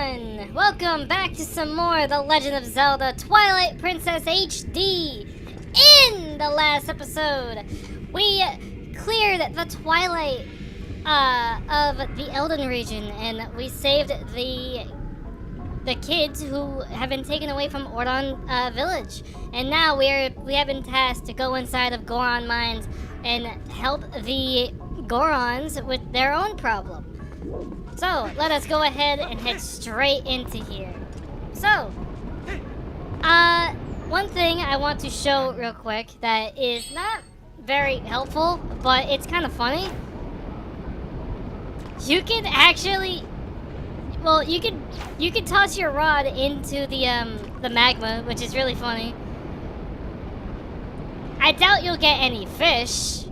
everyone! Welcome back to some more The Legend of Zelda Twilight Princess HD! In the last episode, we cleared the Twilight of the Elden region, and we saved the kids who have been taken away from Ordon village. And now we have been tasked to go inside of Goron mines and help the Gorons with their own problem. So, let us go ahead and head straight into here. So, one thing I want to show real quick that is not very helpful, but it's kind of funny. You can actually, well, you can toss your rod into the magma, which is really funny. I doubt you'll get any fish.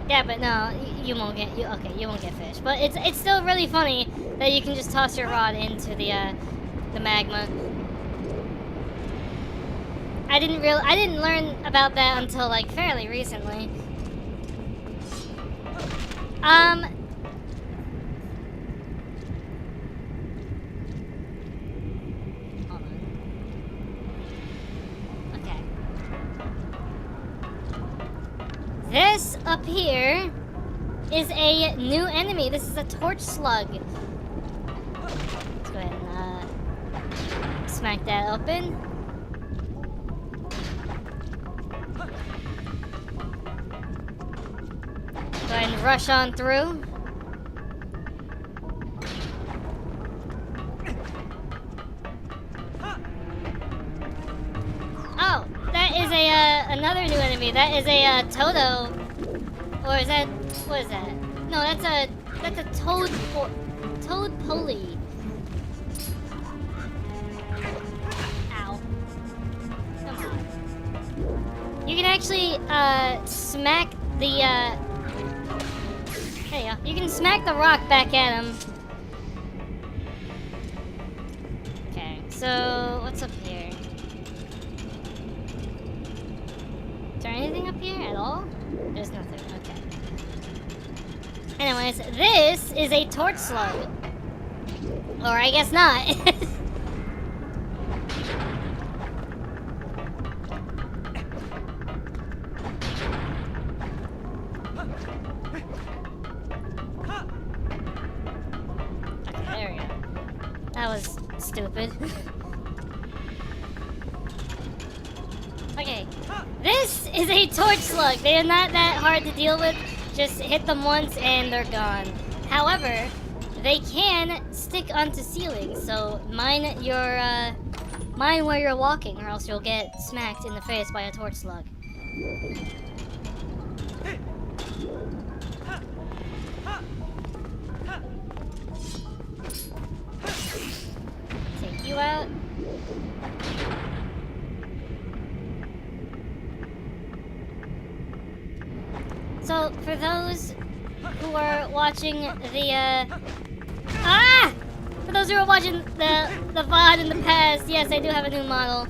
Yeah, but no, you won't get you won't get fish. But it's still really funny that you can just toss your rod into the magma. I didn't learn about that until like fairly recently. Hold on. Okay. This up here is a new enemy. This is a torch slug. Let's go ahead and smack that open. Go ahead and rush on through. Oh, that is another new enemy. That is a Toto, or is that, what is that? No, that's a Toad Pulley. Ow! Come on. You can actually smack the there you go. You can smack the rock back at him. Okay, so what's up here? Is there anything up here at all? There's nothing, okay. Anyways, this is a torch slug. Or I guess not. Okay, there we go. That was stupid. Okay, this is a torch slug. They are not that hard to deal with. Just hit them once and they're gone. However, they can stick onto ceilings, so mind where you're walking, or else you'll get smacked in the face by a torch slug. Take you out. So, for those who are watching the, for those who are watching the VOD in the past, yes, I do have a new model.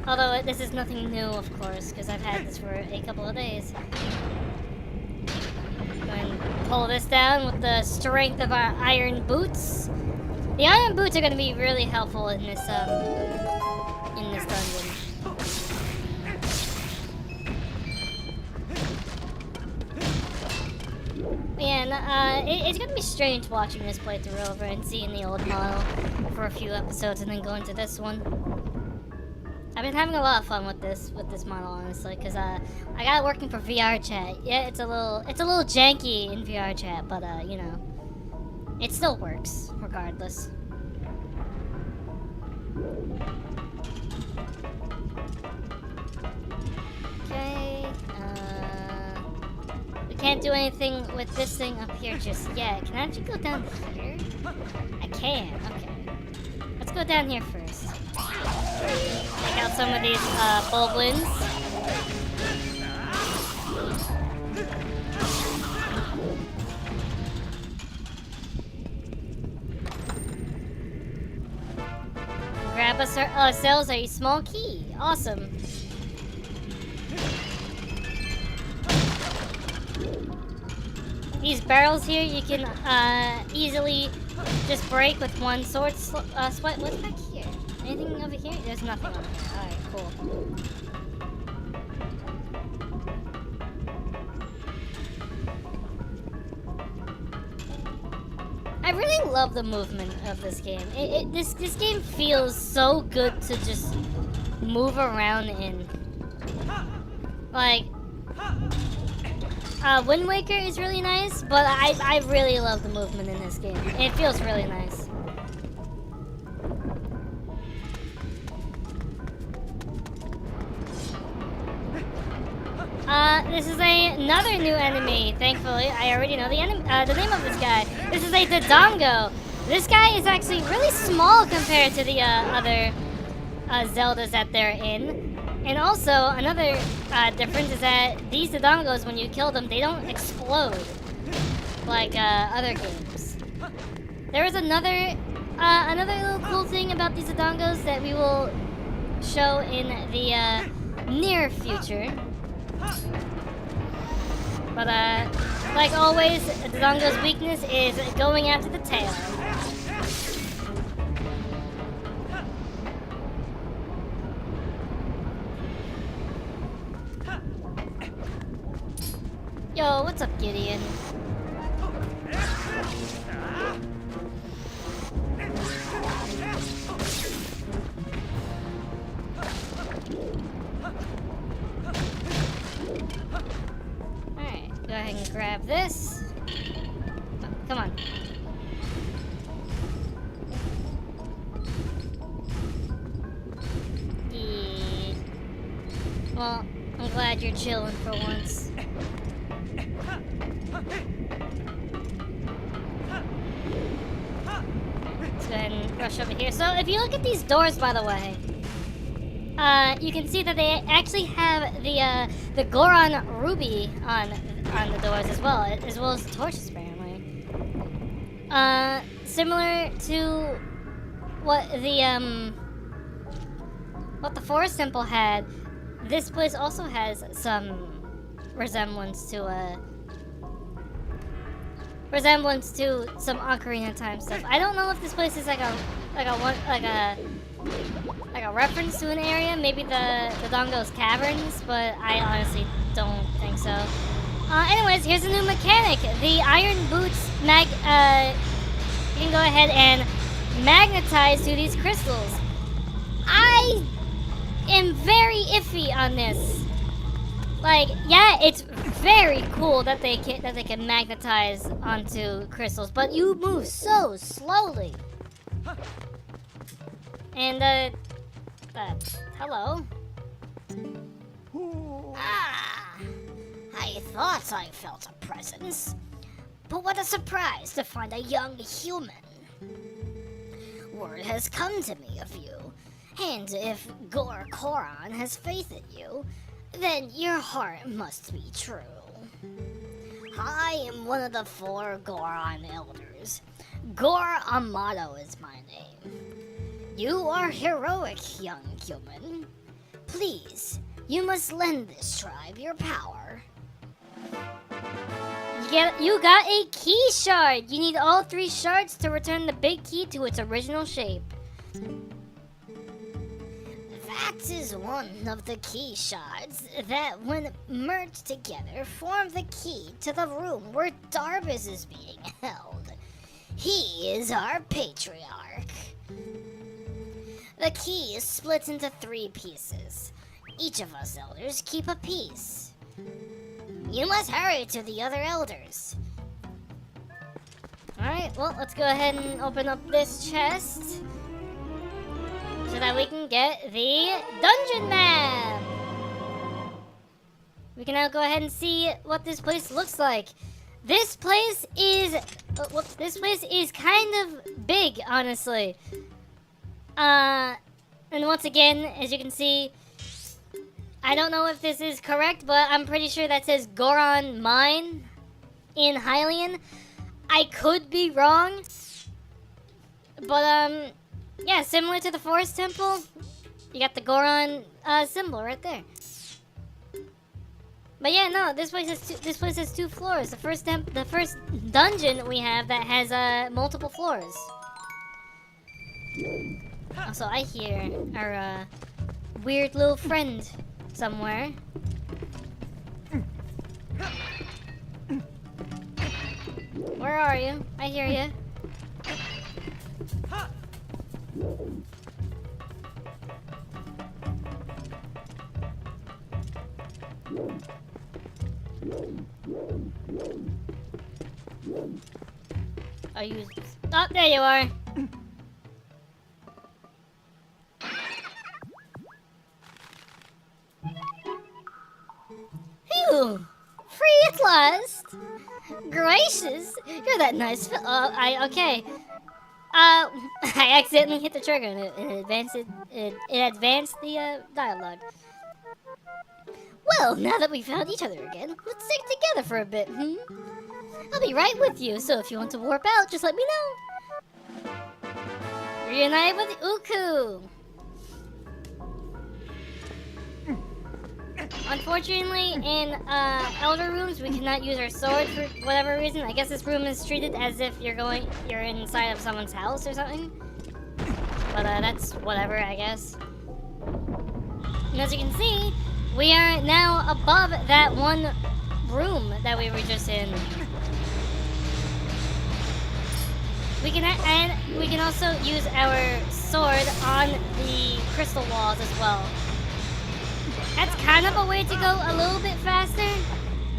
Although this is nothing new, of course, because I've had this for a couple of days. Go ahead and pull this down with the strength of our iron boots. The iron boots are going to be really helpful in this dungeon. Man, it's gonna be strange watching this playthrough over and seeing the old model for a few episodes and then going to this one. I've been having a lot of fun with this model, honestly, because I got it working for VR chat. Yeah, it's a little janky in VR chat, but you know, it still works regardless. Okay. Can't do anything with this thing up here just yet. Can I actually go down here? I can, okay. Let's go down here first. Take out some of these boglins. Grab ourselves a small key. Awesome. these barrels here you can easily just break with one sword swipe. What's back here? Anything over here? There's nothing over here. Alright, cool. I really love the movement of this game. This game feels so good to just move around in. Like, Wind Waker is really nice, but I really love the movement in this game. It feels really nice. This is another new enemy, thankfully. I already know the name of this guy. This is a Dodongo. This guy is actually really small compared to the other Zeldas that they're in. And also, another difference is that these Dodongos, when you kill them, they don't explode like other games. There is another little cool thing about these Dodongos that we will show in the near future. But like always, Dodongo's weakness is going after the tail. Yo, what's up, Gideon? Alright, go ahead and grab this. Come on. Yeah. Well, I'm glad you're chilling for once. Let's go ahead and rush over here. So if you look at these doors, by the way, you can see that they actually have the Goron ruby on the doors as well as torches apparently. Similar to what the Forest Temple had, this place also has some resemblance to some Ocarina of Time stuff. I don't know if this place is like a reference to an area, maybe the Dongo's Caverns, but I honestly don't think so. Anyways, here's a new mechanic. The iron boots you can go ahead and magnetize to these crystals. I am very iffy on this. Like, yeah, it's very cool that they can magnetize onto crystals, but you move so slowly. And hello. I thought I felt a presence, but what a surprise to find a young human. Word has come to me of you, and if Goron has faith in you, then your heart must be true. I am one of the 4 Goron elders. Gor Amato is my name. You are heroic, young human. Please, you must lend this tribe your power. You got a key shard. You need all 3 shards to return the big key to its original shape. That is one of the key shards that, when merged together, form the key to the room where Darbus is being held. He is our patriarch. The key is split into 3 pieces. Each of us elders keep a piece. You must hurry to the other elders. Alright, well, let's go ahead and open up this chest so that we can get the dungeon map. We can now go ahead and see what this place looks like. This place is kind of big, honestly. And once again, as you can see, I don't know if this is correct, but I'm pretty sure that says Goron Mine in Hylian. I could be wrong, but yeah, similar to the Forest Temple, you got the Goron symbol right there. But yeah, no, this place has two floors. The first dungeon we have that has multiple floors. Also, I hear our weird little friend somewhere. Where are you? I hear you. Are you? Oh, there you are. Phew! Free at last! Gracious! You're that nice Okay. I accidentally hit the trigger and it advanced the dialogue. Well, now that we found each other again, let's stick together for a bit, I'll be right with you, so if you want to warp out, just let me know. Reunite with Uku. Unfortunately, in Elder Rooms, we cannot use our sword for whatever reason. I guess this room is treated as if you're inside of someone's house or something. But that's whatever, I guess. And as you can see, we are now above that one room that we were just in. We can also use our sword on the crystal walls as well. That's kind of a way to go a little bit faster,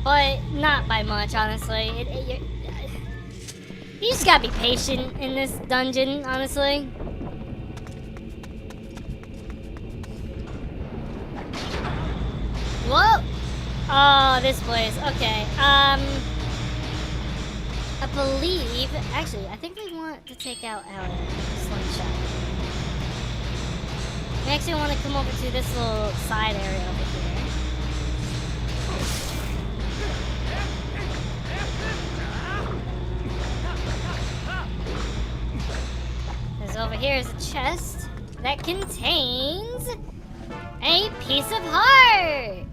but not by much, honestly. You just gotta be patient in this dungeon, honestly. Whoa! Oh, this place. Okay. I believe. Actually, I think we want to take out our slingshot. We actually want to come over to this little side area over here. Because over here is a chest that contains a piece of heart.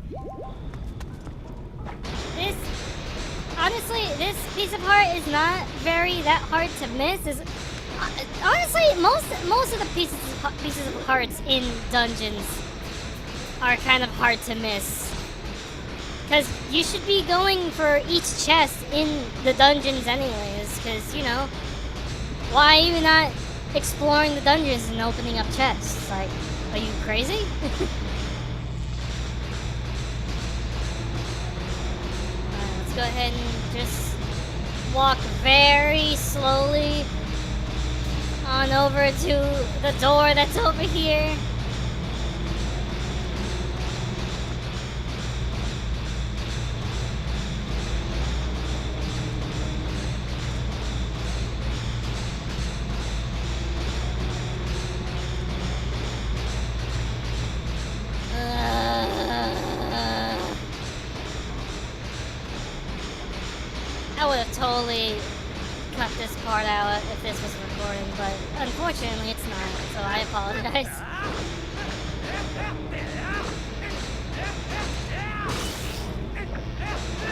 Honestly, this piece of heart is not that hard to miss. Honestly, most of the pieces of hearts in dungeons are kind of hard to miss. Because you should be going for each chest in the dungeons anyways. Because, you know, why are you not exploring the dungeons and opening up chests? Like, are you crazy? Let's go ahead and just walk very slowly on over to the door that's over here. I would have totally cut this part out if this was recording, but unfortunately it's not, so I apologize.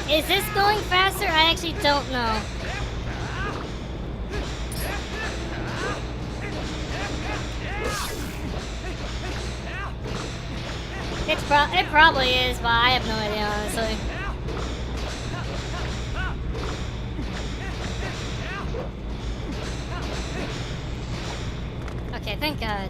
Is this going faster? I actually don't know. It probably is, but I have no idea, honestly. Okay, thank God.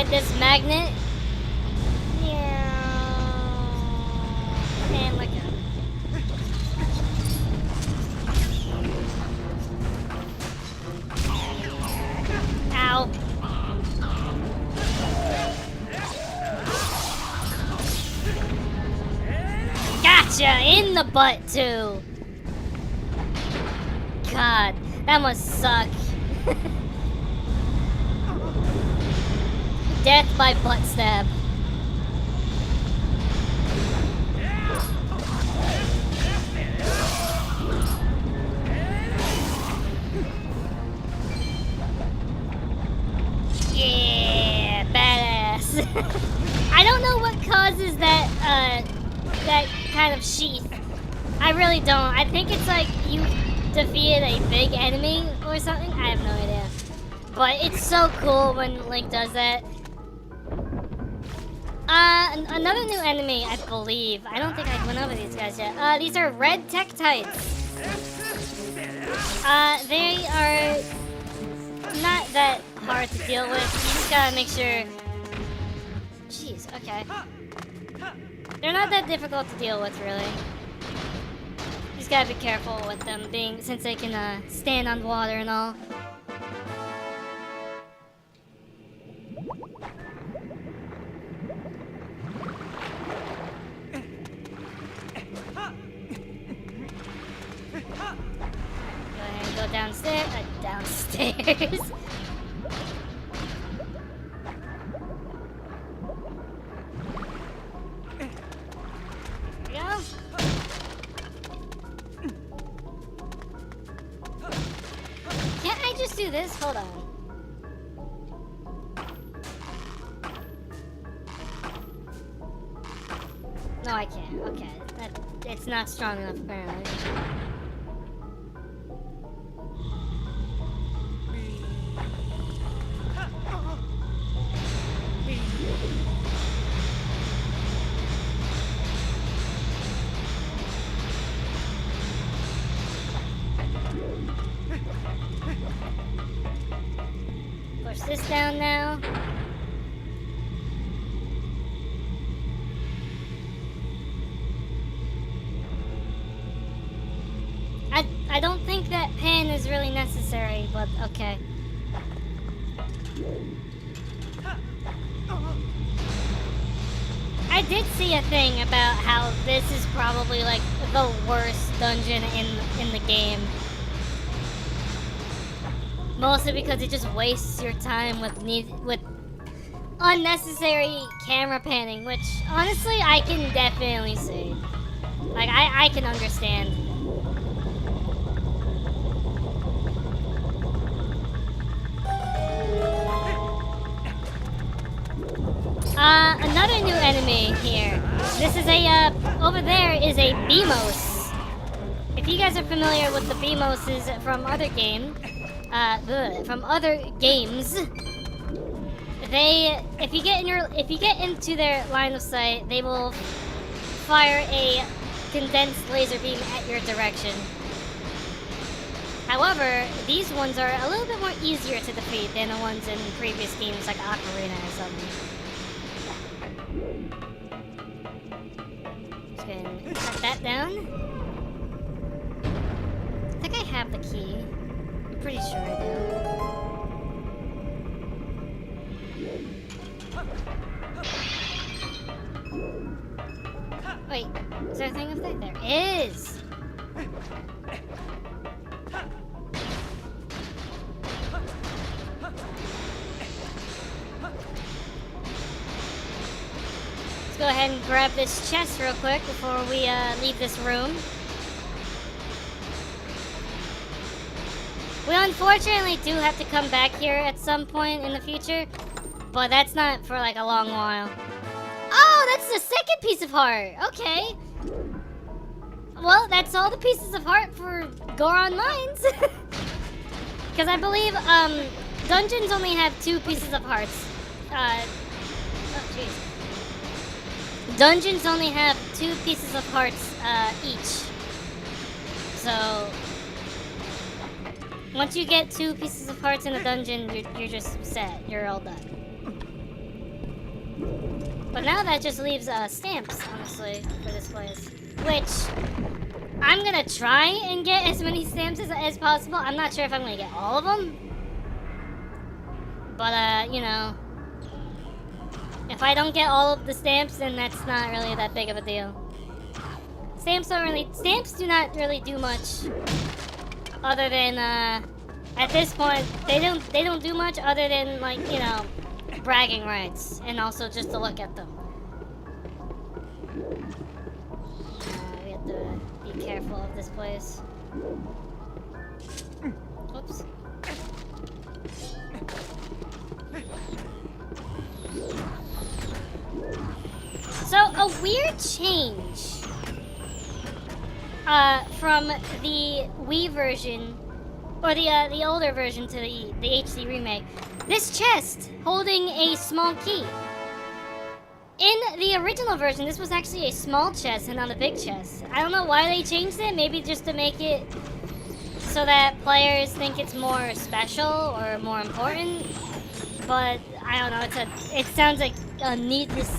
inside this magnet. And look out. Ow. Gotcha! In the butt, too. God, that must suck. Death by butt stab. Yeah, badass. I don't know what causes that that kind of sheath. I really don't. I think it's like you defeated a big enemy or something. I have no idea. But it's so cool when Link does that. Another new enemy, I believe. I don't think I went over these guys yet. These are red Tektites. They are not that hard to deal with. You just gotta make sure. Jeez, okay. They're not that difficult to deal with, really. You just gotta be careful with them, since they can stand on water and all. Go ahead and go downstairs. Downstairs. Can't I just do this? Hold on. No, I can't. Okay. It's not strong enough, apparently. Push this down now. I don't think that pen is really necessary, but okay. I did see a thing about how this is probably like the worst dungeon in the game. Mostly because it just wastes your time with unnecessary camera panning, which honestly I can definitely see. Like I can understand. Another new enemy here. This is over there is a Beamos. If you guys are familiar with the Beamoses from other games, if you get into their line of sight, they will fire a condensed laser beam at your direction. However, these ones are a little bit more easier to defeat than the ones in previous games like Ocarina or something. Just gonna cut that down. I think I have the key. I'm pretty sure I do. Wait, is there a thing up there? There is! Let's go ahead and grab this chest real quick before we leave this room. We unfortunately do have to come back here at some point in the future, but that's not for like a long while. Oh, that's the second piece of heart. Okay. Well, that's all the pieces of heart for Goron Mines. Because I believe dungeons only have 2 pieces of hearts. Oh, jeez. Dungeons only have 2 pieces of hearts each. So once you get 2 pieces of hearts in a dungeon, you're just set. You're all done. But now that just leaves stamps, honestly, for this place. Which, I'm gonna try and get as many stamps as possible. I'm not sure if I'm gonna get all of them. But, you know, if I don't get all of the stamps, then that's not really that big of a deal. Stamps do not really do much other than, at this point, they don't do much other than, like, you know, bragging rights, and also just to look at them. We have to be careful of this place. Oops. So, a weird change from the Wii version, or the older version to the HD remake. This chest holding a small key. In the original version, this was actually a small chest and not a big chest. I don't know why they changed it. Maybe just to make it so that players think it's more special or more important. But I don't know. It sounds like a needless,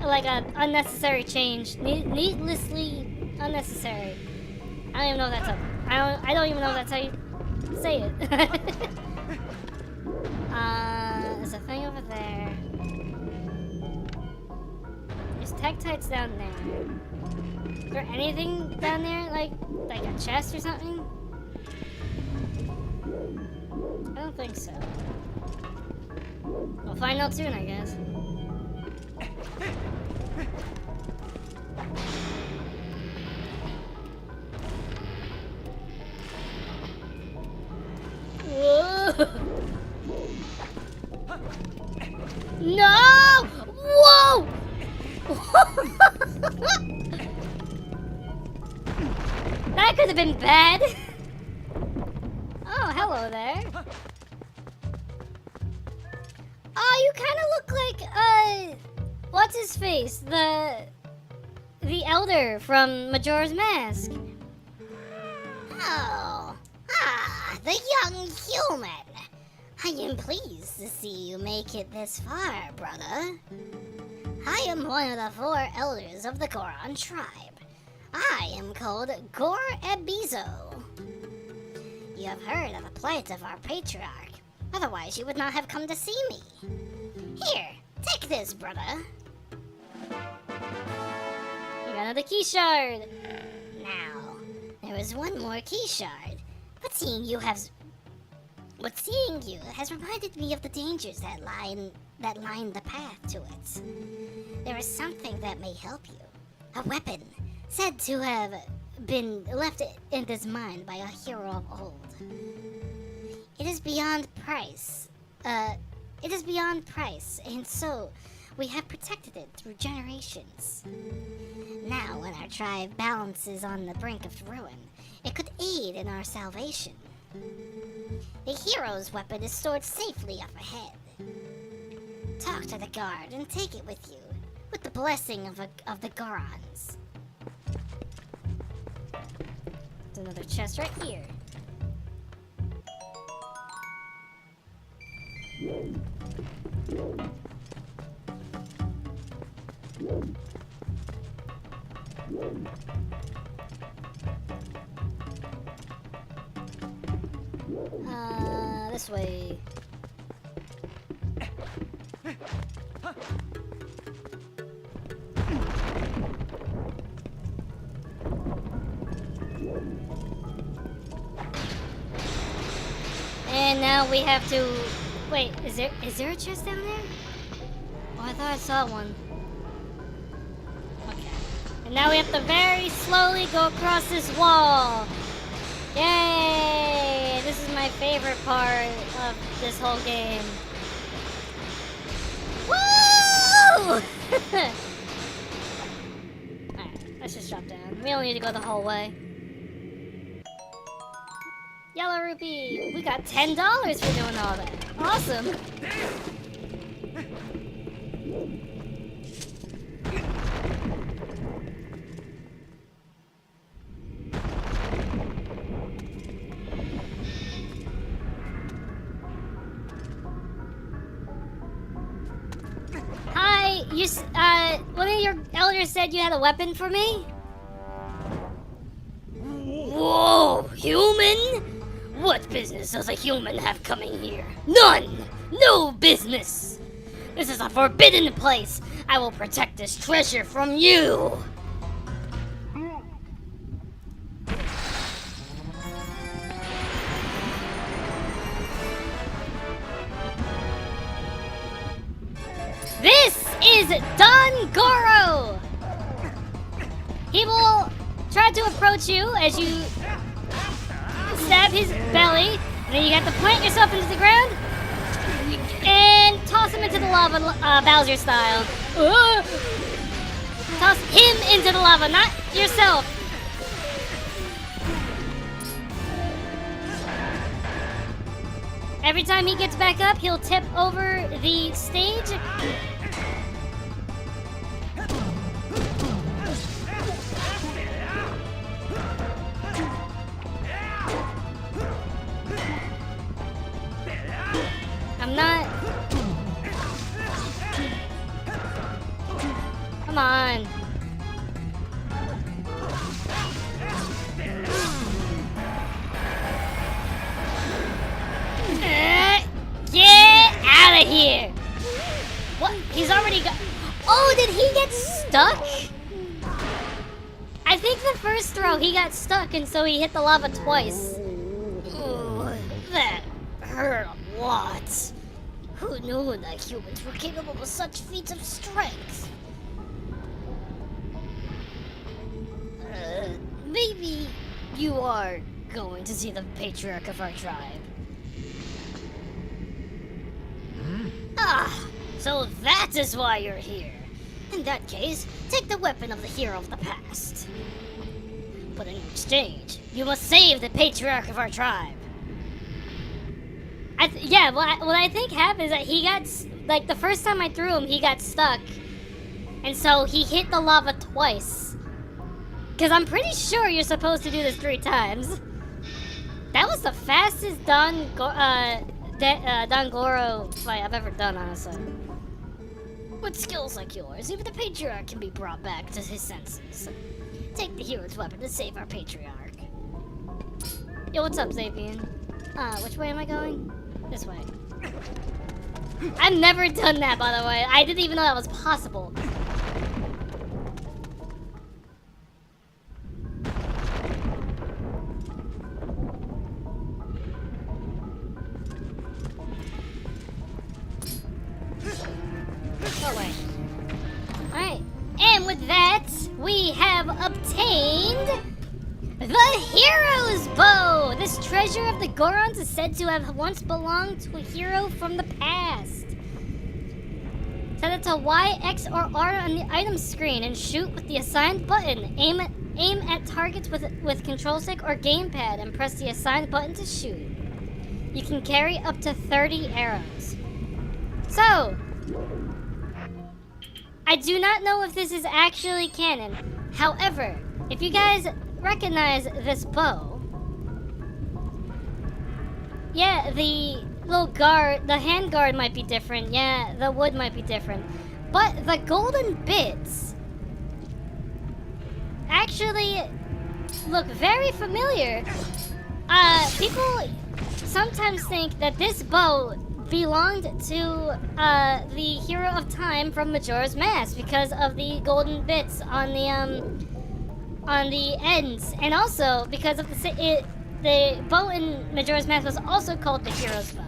like a unnecessary change. Needlessly unnecessary. I don't even know if that's I don't even know if that's how you say it. There's a thing over there. There's Tektites down there. Is there anything down there, like a chest or something? I don't think so. We'll find out soon, I guess. Whoa! No! Whoa! That could have been bad. Oh, hello there. Oh, you kind of look like, what's his face? The Elder from Majora's Mask. Oh, the young human. I am pleased to see you make it this far, brother. I am one of the 4 elders of the Goron tribe. I am called Gor-Ebizo. You have heard of the plight of our patriarch. Otherwise, you would not have come to see me. Here, take this, brother. We got another key shard. Now, there is one more key shard, but seeing you has reminded me of the dangers that line the path to it. There is something that may help you. A weapon said to have been left in this mine by a hero of old. It is beyond price. And so we have protected it through generations. Now, when our tribe balances on the brink of ruin, it could aid in our salvation. The hero's weapon is stored safely up ahead. Talk to the guard and take it with you, with the blessing of the Gorons. There's another chest right here. This way. And now we have to... Wait, is there a chest down there? Oh, I thought I saw one. Okay. And now we have to very slowly go across this wall. Yay! This is my favorite part of this whole game. Woo! Alright, let's just drop down. We don't need to go the whole way. Yellow rupee! We got $10 for doing all that. Awesome! one of your elders said you had a weapon for me? Whoa, human? What business does a human have coming here? None! No business! This is a forbidden place! I will protect this treasure from you! This is Don Goro! He will try to approach you as you stab his belly, and then you have to plant yourself into the ground and toss him into the lava, Bowser style. Toss him into the lava, not yourself. Every time he gets back up, he'll tip over the stage. I'm not... Come on. Get out of here! What? He's already got... Oh, did he get stuck? I think the first throw he got stuck and so he hit the lava twice. Ooh, that hurt a lot. Who knew that humans were capable of such feats of strength? Maybe you are going to see the patriarch of our tribe. Ah, so that is why you're here. In that case, take the weapon of the hero of the past. But in exchange, you must save the patriarch of our tribe. Yeah, what I think happened is that he got, like, the first time I threw him, he got stuck. And so he hit the lava twice. Because I'm pretty sure you're supposed to do this 3 times. That was the fastest Don Goro fight I've ever done, honestly. With skills like yours, even the patriarch can be brought back to his senses. Take the hero's weapon to save our patriarch. Yo, what's up, Zapian? Which way am I going? This way. I've never done that, by the way. I didn't even know that was possible. Oh, wait. Alright. And with that, we have obtained the Hero's Bow! This treasure of the Gorons is said to have once belonged to a hero from the past. Set it to Y, X, or R on the item screen and shoot with the assigned button. Aim at targets with control stick or gamepad and press the assigned button to shoot. You can carry up to 30 arrows. So, I do not know if this is actually canon. However, if you guys recognize this bow, yeah, the little guard, the hand guard might be different. Yeah, the wood might be different. But the golden bits actually look very familiar. People sometimes think that this bow belonged to the Hero of Time from Majora's Mask because of the golden bits on the ends, and also because of the bow in Majora's Mask was also called the Hero's Bow.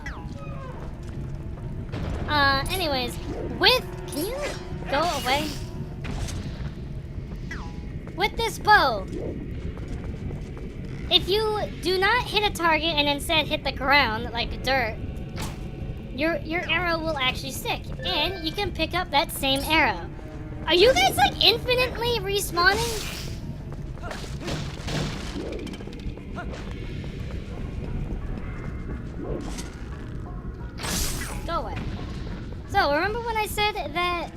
Anyways, can you go away? With this bow, if you do not hit a target and instead hit the ground like dirt, your arrow will actually stick, and you can pick up that same arrow. Are you guys like infinitely respawning? Go away. So, remember when I said that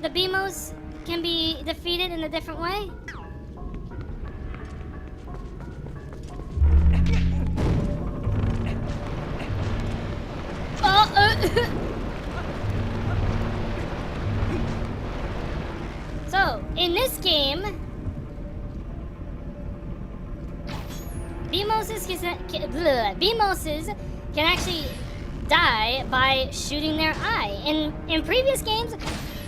the Beamos can be defeated in a different way? in this game, Beamoses can actually die by shooting their eye. In previous games,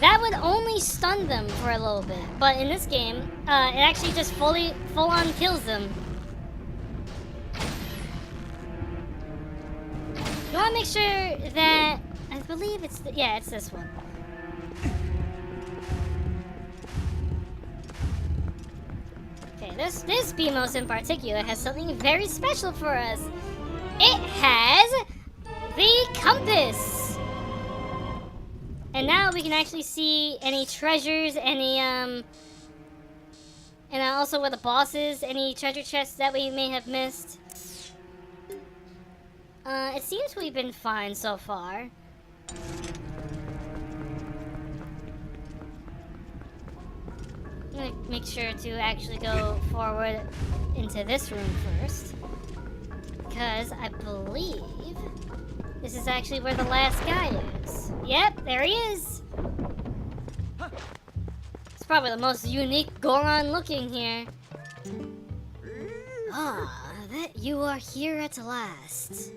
that would only stun them for a little bit, but in this game, it actually just full-on kills them. You want to make sure that I believe it's it's this one. Okay, this Beamos in particular has something very special for us. It has the compass. And now we can actually see any treasures, any and also where the boss is, any treasure chests that we may have missed. It seems we've been fine so far. I'm gonna make sure to actually go forward into this room first, because I believe this is actually where the last guy is. Yep, there he is. It's probably the most unique Goron looking here. Ah, that you are here at last.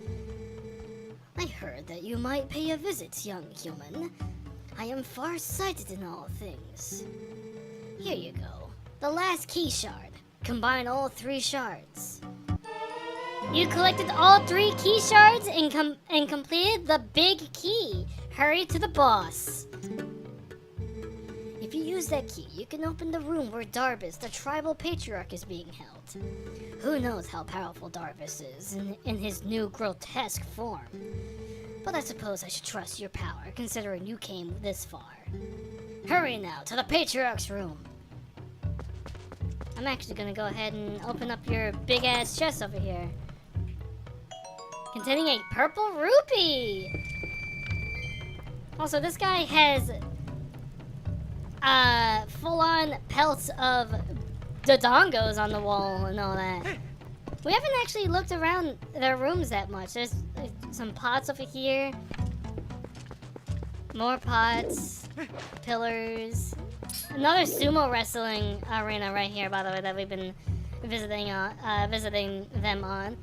I heard that you might pay a visit, young human. I am far-sighted in all things. Here you go. The last key shard. Combine all 3 shards. You collected all 3 key shards and completed the big key. Hurry to the boss. If you use that key, you can open the room where Darbus, the tribal patriarch, is being held. Who knows how powerful Darbus is in his new grotesque form. But I suppose I should trust your power, considering you came this far. Hurry now, to the patriarch's room. I'm actually gonna go ahead and open up your big-ass chest over here. Containing a purple rupee! Also, this guy has full-on pelts of dodongos on the wall and all that. We haven't actually looked around their rooms that much. There's some pots over here. More pots. Pillars. Another sumo wrestling arena right here, by the way, that we've been visiting them on.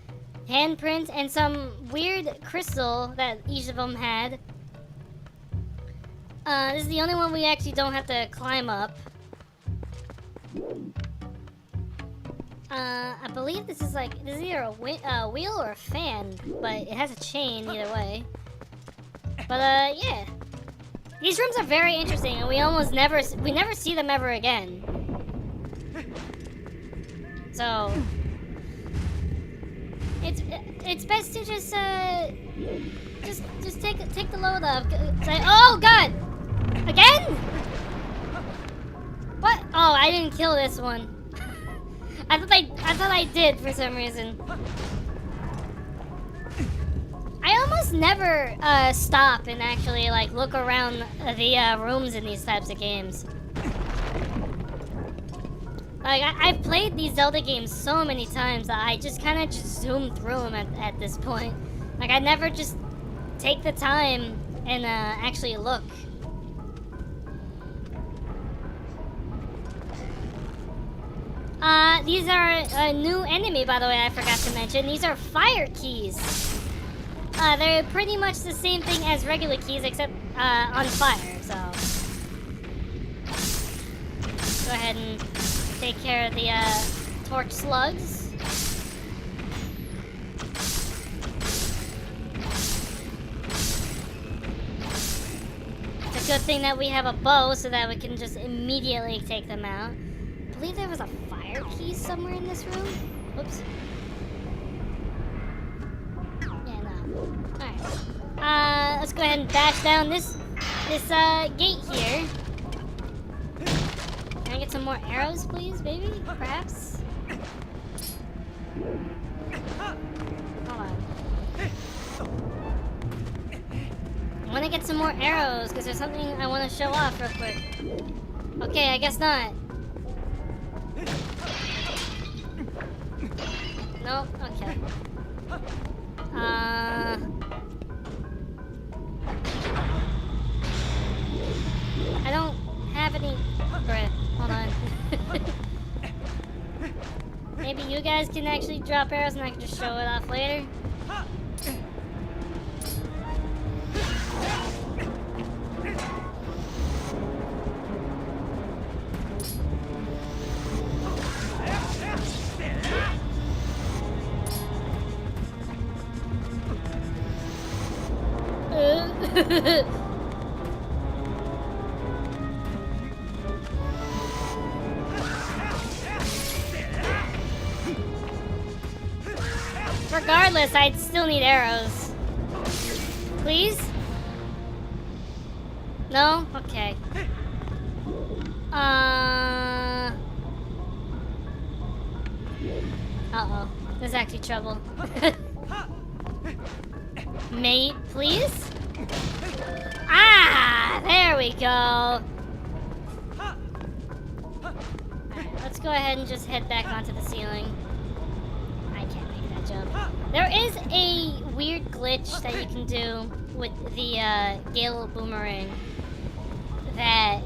Handprint and some weird crystal that each of them had. This is the only one we actually don't have to climb up. I believe this is either a wheel or a fan, but it has a chain either way. But yeah, these rooms are very interesting, and we never see them ever again. So it's best to just take the load up. Oh God, again? What? Oh, I didn't kill this one. I thought I did for some reason. I almost never stop and actually look around the rooms in these types of games. I've played these Zelda games so many times that I just kind of zoom through them at this point. I never just take the time and actually look. These are a new enemy, by the way, I forgot to mention. These are fire keys. They're pretty much the same thing as regular keys, except on fire, so. Go ahead and take care of the torch slugs. It's a good thing that we have a bow so that we can just immediately take them out. I believe there was a fire key somewhere in this room. Whoops. Yeah, no. Alright. Let's go ahead and bash down this gate here. Can I get some more arrows, please, baby? Perhaps? Hold on. I want to get some more arrows, because there's something I want to show off real quick. Okay, I guess not. Nope, okay. I don't have any... Bruh, hold on. guys can actually drop arrows and I can just show it off later. Regardless, I'd still need arrows. Please? No? Okay. Uh-oh. There's actually trouble. Mate, please? Ah! There we go! Alright, let's go ahead and just head back onto the ceiling. I can't make that jump. There is a weird glitch that you can do with the Gale Boomerang that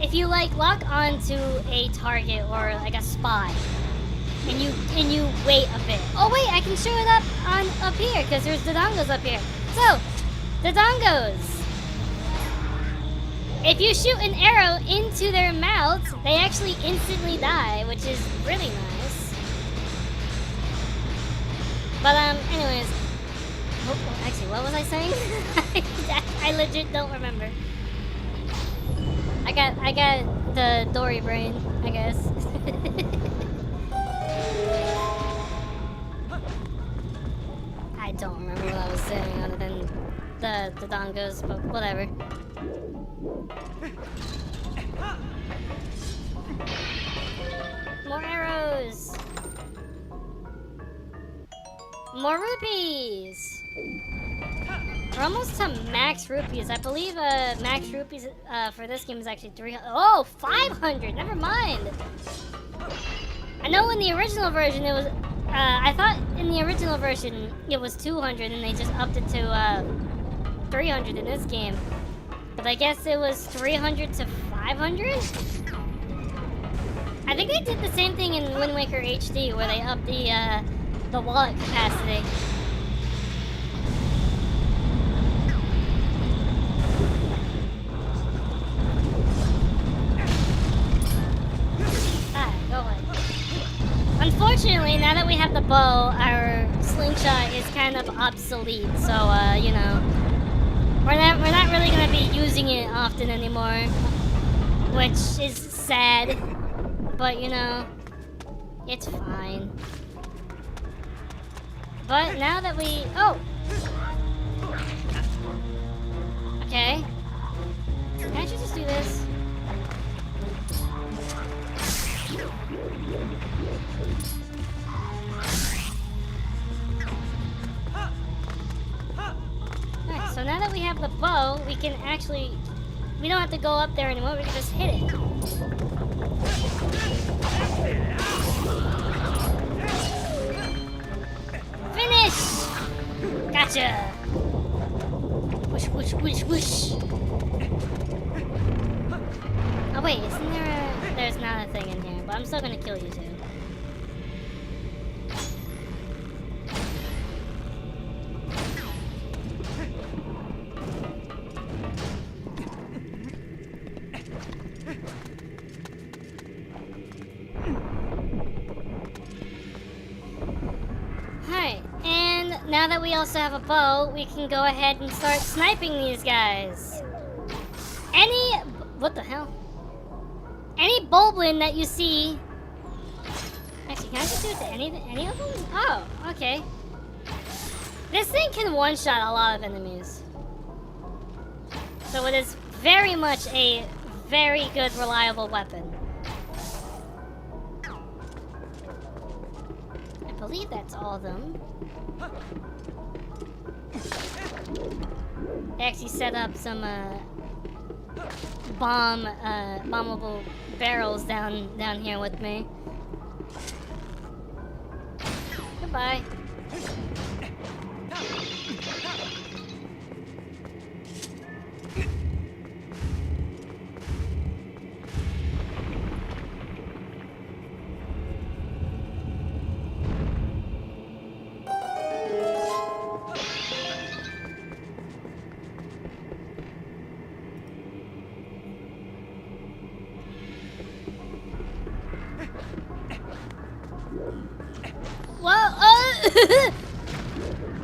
if you like lock onto a target or like a spot and you wait a bit. Oh wait, I can show it up here because there's the dongos up here. So, the dongos. If you shoot an arrow into their mouths, they actually instantly die, which is really nice. But anyways, actually, what was I saying? I legit don't remember. I got the Dory brain, I guess. I don't remember what I was saying other than the dongos, but whatever. More arrows! More rupees! We're almost to max rupees. I believe max rupees for this game is actually 300. Oh, 500! Never mind! I know in the original version it was... I thought in the original version it was 200 and they just upped it to 300 in this game. But I guess it was 300 to 500? I think they did the same thing in Wind Waker HD where they upped the wallet capacity. Go away. Unfortunately, now that we have the bow, our slingshot is kind of obsolete, so you know, we're not really gonna be using it often anymore, which is sad, but you know, it's fine. But now that we okay, can't you just do this? Alright, so now that we have the bow, we can actually... We don't have to go up there anymore, we can just hit it. Finish! Gotcha! Whoosh, whoosh, whoosh, whoosh. Oh wait, isn't there a... There's not a thing in here, but I'm still gonna kill you two. Alright, and now that we also have a bow, we can go ahead and start sniping these guys. What the hell? Any Boblin that you see... Actually, can I just do it to any of them? Oh, okay. This thing can one-shot a lot of enemies. So it is very much a very good, reliable weapon. I believe that's all of them. They actually set up some, bombable barrels down here with me. Goodbye.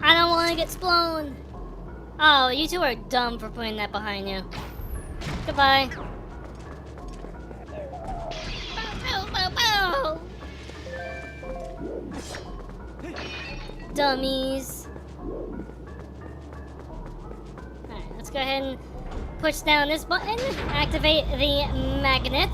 I don't want to get blown. Oh, you two are dumb for putting that behind you. Goodbye. Bow, bow, bow, bow. Dummies. Alright, let's go ahead and push down this button. Activate the magnet.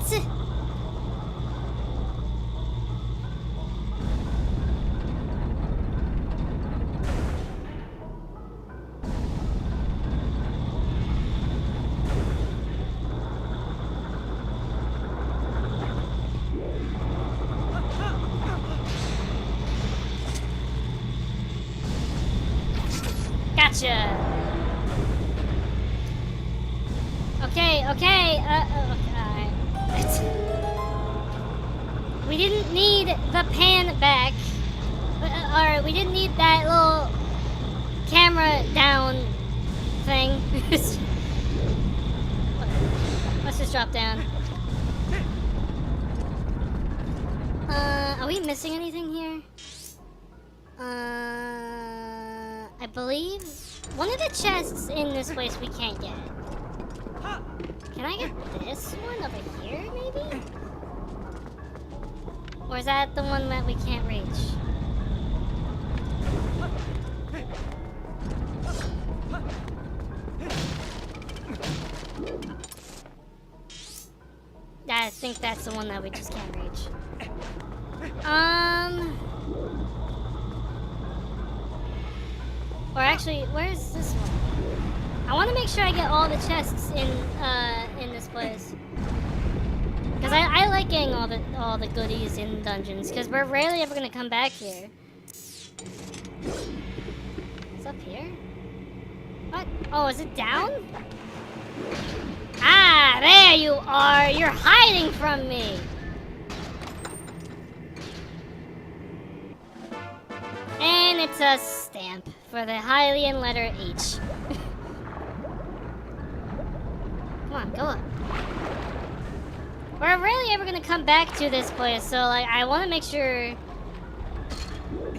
Gotcha. Okay. Alright. We didn't need the pan back. Or we didn't need that little camera down thing. Let's just drop down. Are we missing anything here? I believe one of the chests in this place we can't get. Can I get this one over here, maybe? Or is that the one that we can't reach? I think that's the one that we just can't reach. Or actually, where's this one? I want to make sure I get all the chests in this place. Because I like getting all the goodies in dungeons, because we're rarely ever gonna come back here. It's up here? What? Oh, is it down? Ah, there you are! You're hiding from me! And it's a stamp for the Hylian letter H. Come on, go up. We're rarely ever gonna come back to this place, so like I want to make sure.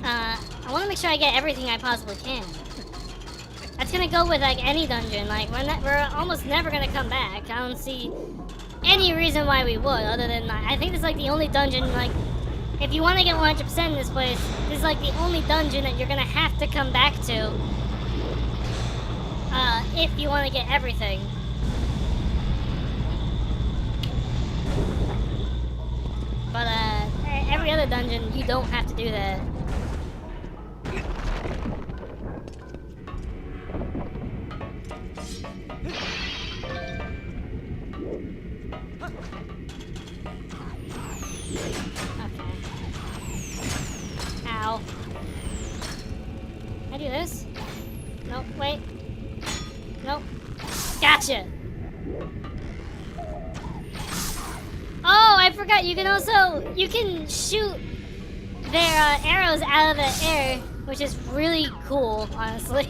I want to make sure I get everything I possibly can. That's gonna go with like any dungeon. Like we're almost never gonna come back. I don't see any reason why we would, other than I think this is like the only dungeon. Like if you want to get 100% in this place, this is like the only dungeon that you're gonna have to come back to. If you want to get everything. But every other dungeon, you don't have to do that. Okay. Ow. Can I do this? Nope, wait. Nope. Gotcha! Oh, I forgot, you can shoot their arrows out of the air, which is really cool, honestly.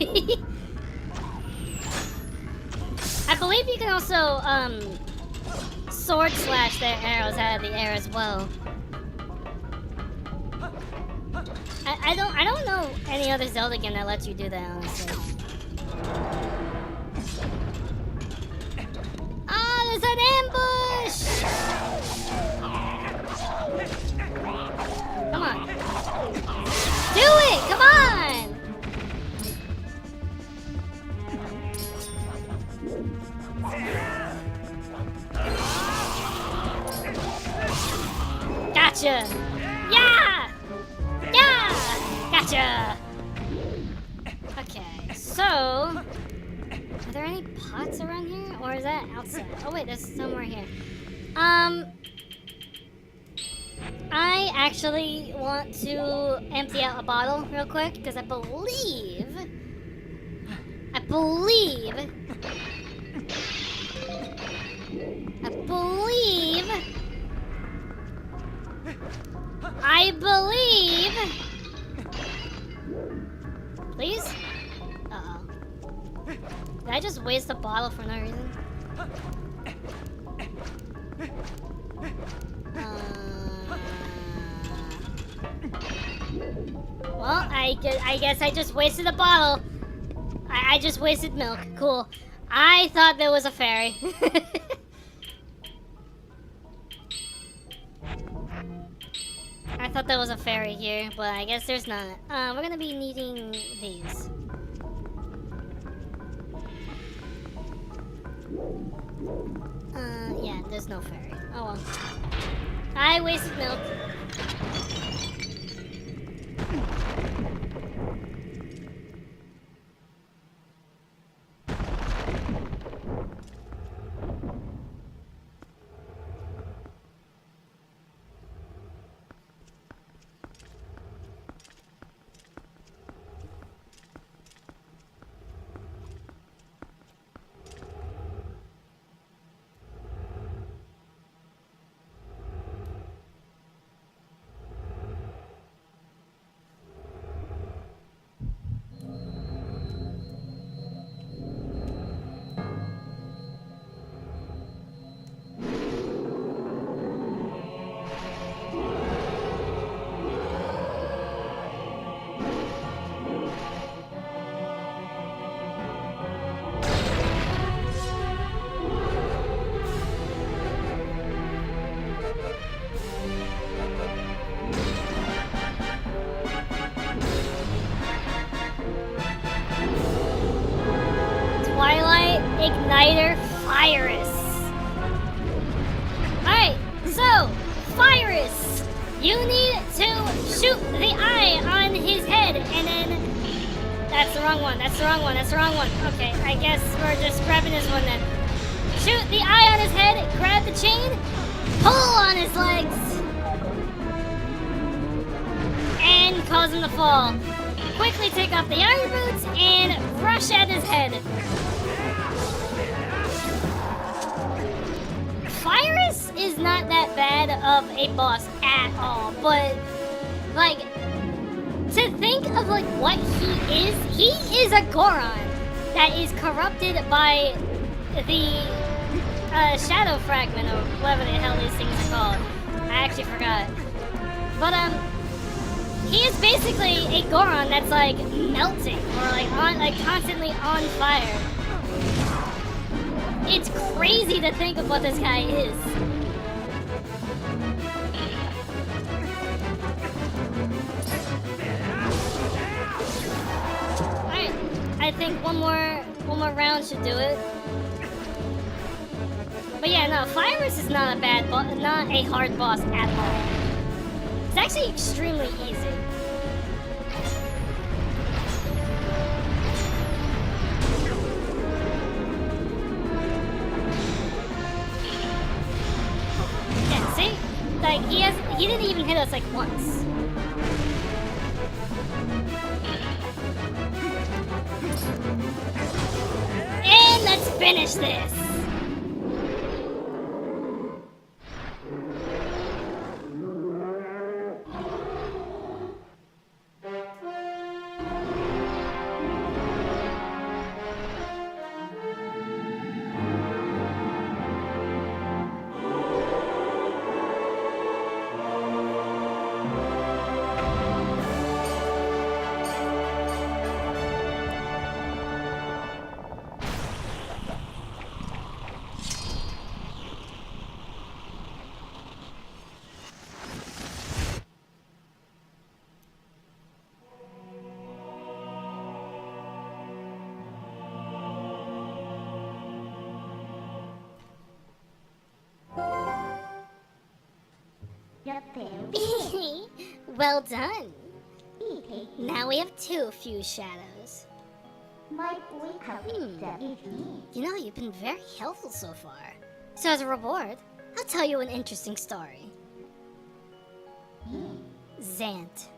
I believe you can also, sword slash their arrows out of the air as well. I don't know any other Zelda game that lets you do that, honestly. Ah, there's an ambush! Come on. Do it! Come on! Gotcha! Yeah! Yeah! Gotcha! Okay, so... Are there any pots around here? Or is that outside? Oh wait, there's somewhere here. I actually want to empty out a bottle real quick, because I believe please? Uh-oh. Did I just waste a bottle for no reason? Well, I guess I just wasted a bottle. I just wasted milk. Cool. I thought there was a fairy. I thought there was a fairy here, but I guess there's not. We're gonna be needing these. Yeah, there's no fairy. Oh well. I wasted milk. Twilight Igniter Virus. Alright, so, Virus! You need to shoot the eye on his head, and then... That's the wrong one, that's the wrong one, that's the wrong one. Okay, I guess we're just grabbing this one then. Shoot the eye on his head, grab the chain, pull on his legs, and cause him to fall. Quickly take off the iron boots and rush at his head. Virus is not that bad of a boss at all, but like to think of like what he is a Goron that is corrupted by the shadow fragment or whatever the hell these things are called. I actually forgot. But he is basically a Goron that's like melting or like constantly on fire. It's crazy to think of what this guy is. Alright, I think one more round should do it. But yeah, no, Virus is not a bad boss, not a hard boss at all. It's actually extremely easy. Yeah, see? Like, he didn't even hit us like once. And let's finish this. Well done. Now we have two fused shadows. You know, you've been very helpful so far. So as a reward, I'll tell you an interesting story. Zant.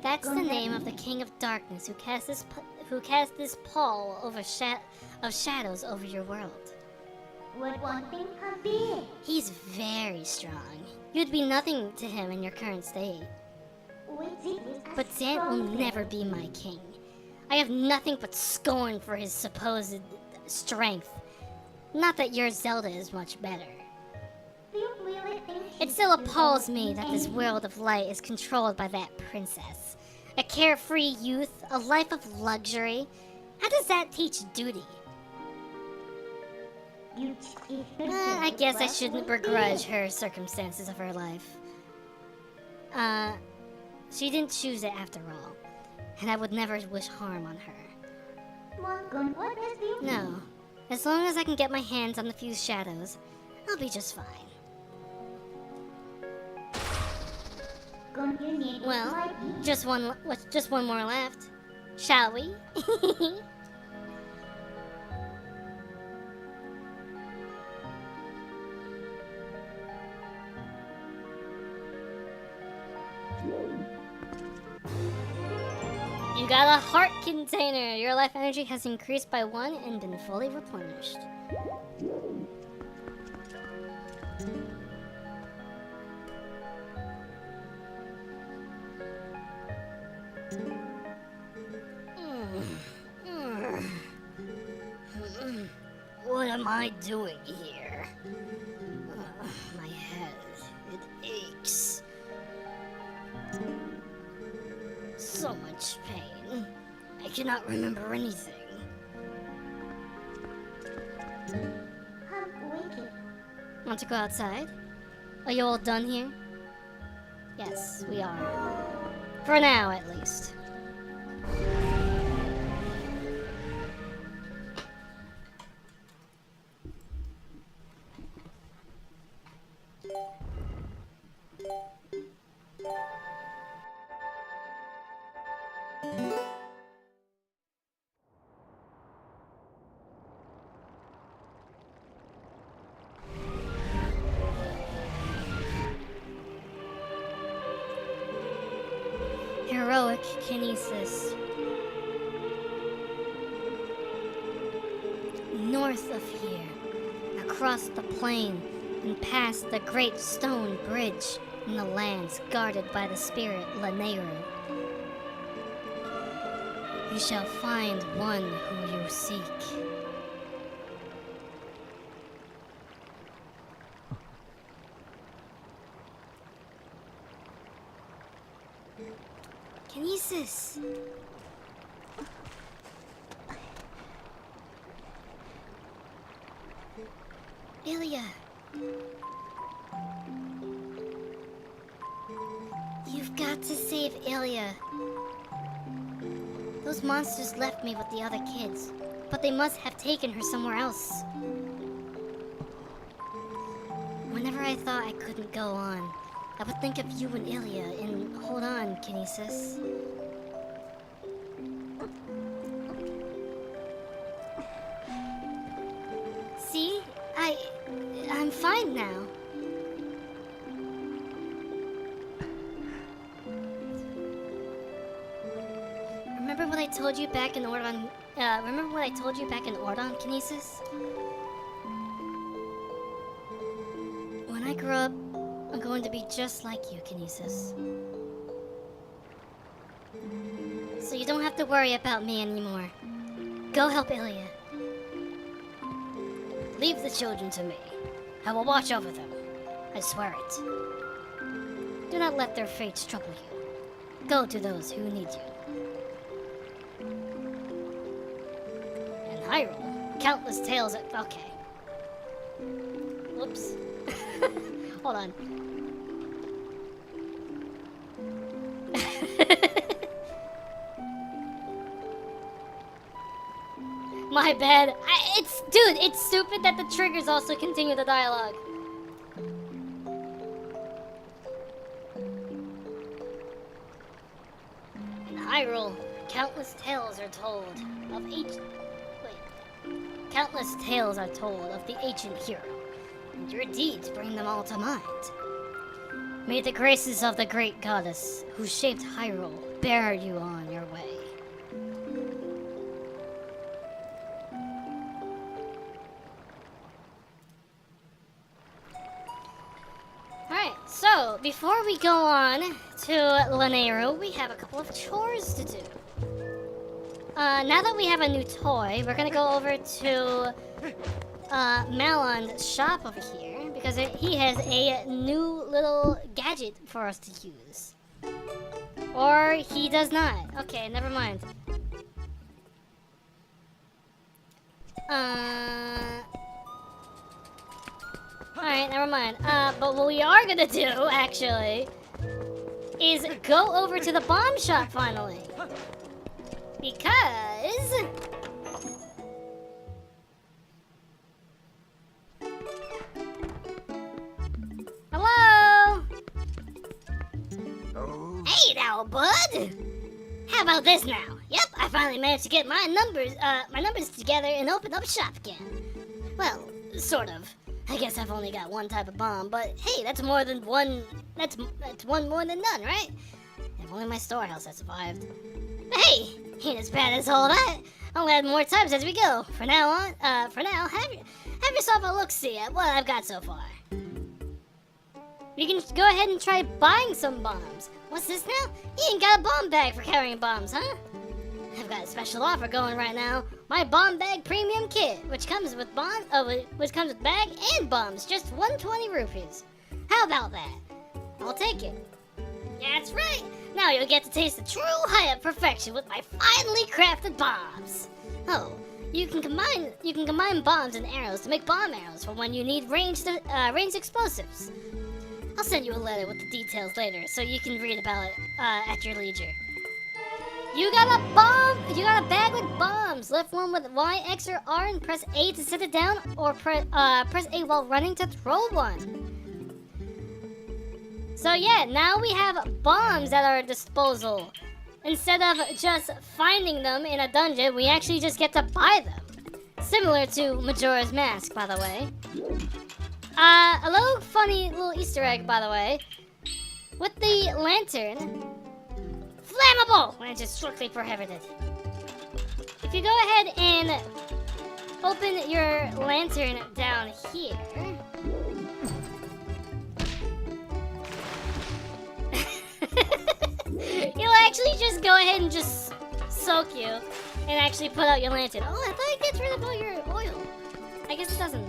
That's the name of the King of Darkness who cast this pall over of shadows over your world. He's very strong. You'd be nothing to him in your current state. But Zant will never be my king. I have nothing but scorn for his supposed strength. Not that your Zelda is much better. It still appalls me that this world of light is controlled by that princess. A carefree youth, a life of luxury. How does that teach duty? I guess I shouldn't begrudge her circumstances of her life. She didn't choose it after all. And I would never wish harm on her. No. As long as I can get my hands on the few shadows, I'll be just fine. Well, just one more left. Shall we? You got a heart container! Your life energy has increased by 1 and been fully replenished. What am I doing here? My head, it aches. So much pain. I cannot remember anything. Want to go outside? Are you all done here? Yes, we are. For now, at least. Heroic kinesis. North of here, across the plain, and past the great stone bridge in the lands guarded by the spirit Lanayru, you shall find one who you seek. Kinesis. Ilya. You've got to save Ilya. Those monsters left me with the other kids, but they must have taken her somewhere else. Whenever I thought I couldn't go on, I would think of you and Ilya and hold on, Kinesis. See? I'm fine now. Remember what I told you back in Ordon? Kinesis? When I grow up, I'm going to be just like you, Kinesis. So you don't have to worry about me anymore. Go help Ilya. Leave the children to me. I will watch over them. I swear it. Do not let their fates trouble you. Go to those who need you. In Hyrule, countless tales of... Okay. Whoops. Hold on. My bad. Dude, it's stupid that the triggers also continue the dialogue. In Hyrule, countless tales are told of Countless tales are told of the ancient hero, and your deeds bring them all to mind. May the graces of the great goddess who shaped Hyrule bear you on your way. Alright, so before we go on to Lanayru, we have a couple of chores to do. Now that we have a new toy, we're gonna go over to Malon's shop over here because he has a new little gadget for us to use. Or he does not. Okay, never mind. Alright, never mind. But what we are gonna do, actually, is go over to the bomb shop finally. Because... Hello? Hey now, bud! How about this now? Yep, I finally managed to get my numbers together and open up shop again. Well, sort of. I guess I've only got one type of bomb, but hey, that's more than one. That's one more than none, right? If only my storehouse had survived. But hey, ain't as bad as all that. I'll add more types as we go. For now, have yourself a look-see at what I've got so far. You can go ahead and try buying some bombs. What's this now? You ain't got a bomb bag for carrying bombs, huh? I've got a special offer going right now. My bomb bag premium kit, which comes with bag and bombs, just 120 rupees. How about that? I'll take it. That's right. Now you'll get to taste the true height of perfection with my finely crafted bombs. Oh, you can combine bombs and arrows to make bomb arrows for when you need ranged explosives. I'll send you a letter with the details later, so you can read about it at your leisure. You got a bomb! You got a bag with bombs! Lift one with Y, X, or R and press A to set it down, or press A while running to throw one. So yeah, now we have bombs at our disposal. Instead of just finding them in a dungeon, we actually just get to buy them. Similar to Majora's Mask, by the way. A little funny little Easter egg, by the way. With the lantern... Flammable! When it's strictly prohibited. If you go ahead and open your lantern down here... It'll actually just go ahead and just soak you and actually put out your lantern. Oh, I thought it gets rid of all your oil. I guess it doesn't.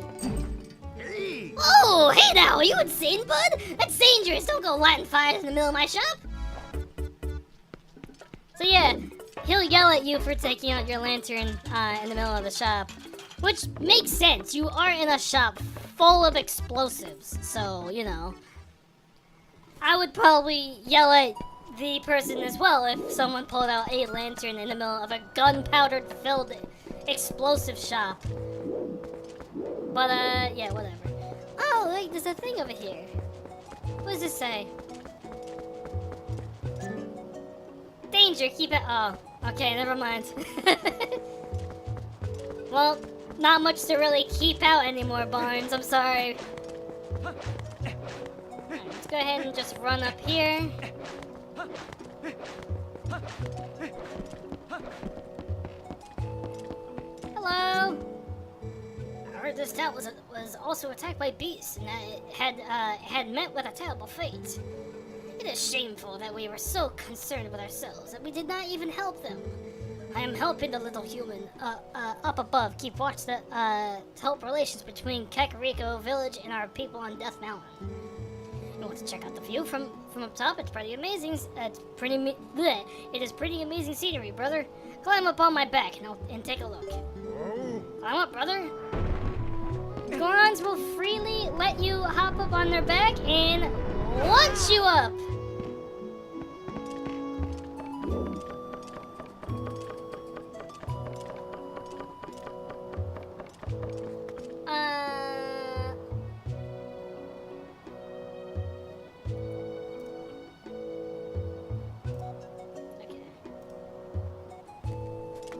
Oh, hey now, are you insane, bud? That's dangerous. Don't go lighting fires in the middle of my shop. So yeah, he'll yell at you for taking out your lantern in the middle of the shop. Which makes sense. You are in a shop full of explosives. So, you know. I would probably yell at the person as well if someone pulled out a lantern in the middle of a gunpowder-filled explosive shop. But, yeah, whatever. Oh, wait, there's a thing over here. What does this say? Danger, keep it. Oh, okay, never mind. Well, not much to really keep out anymore, Barnes. I'm sorry. Alright, let's go ahead and just run up here. Hello. I heard this town was also attacked by beasts, and that it had met with a terrible fate. It is shameful that we were so concerned with ourselves that we did not even help them. I am helping the little human up above keep watch to help relations between Kakariko Village and our people on Death Mountain. You want to check out the view from up top? It's pretty amazing. It is pretty amazing scenery, brother. Climb up on my back and take a look. Climb up, brother. Gorons will freely let you hop up on their back and launch you up.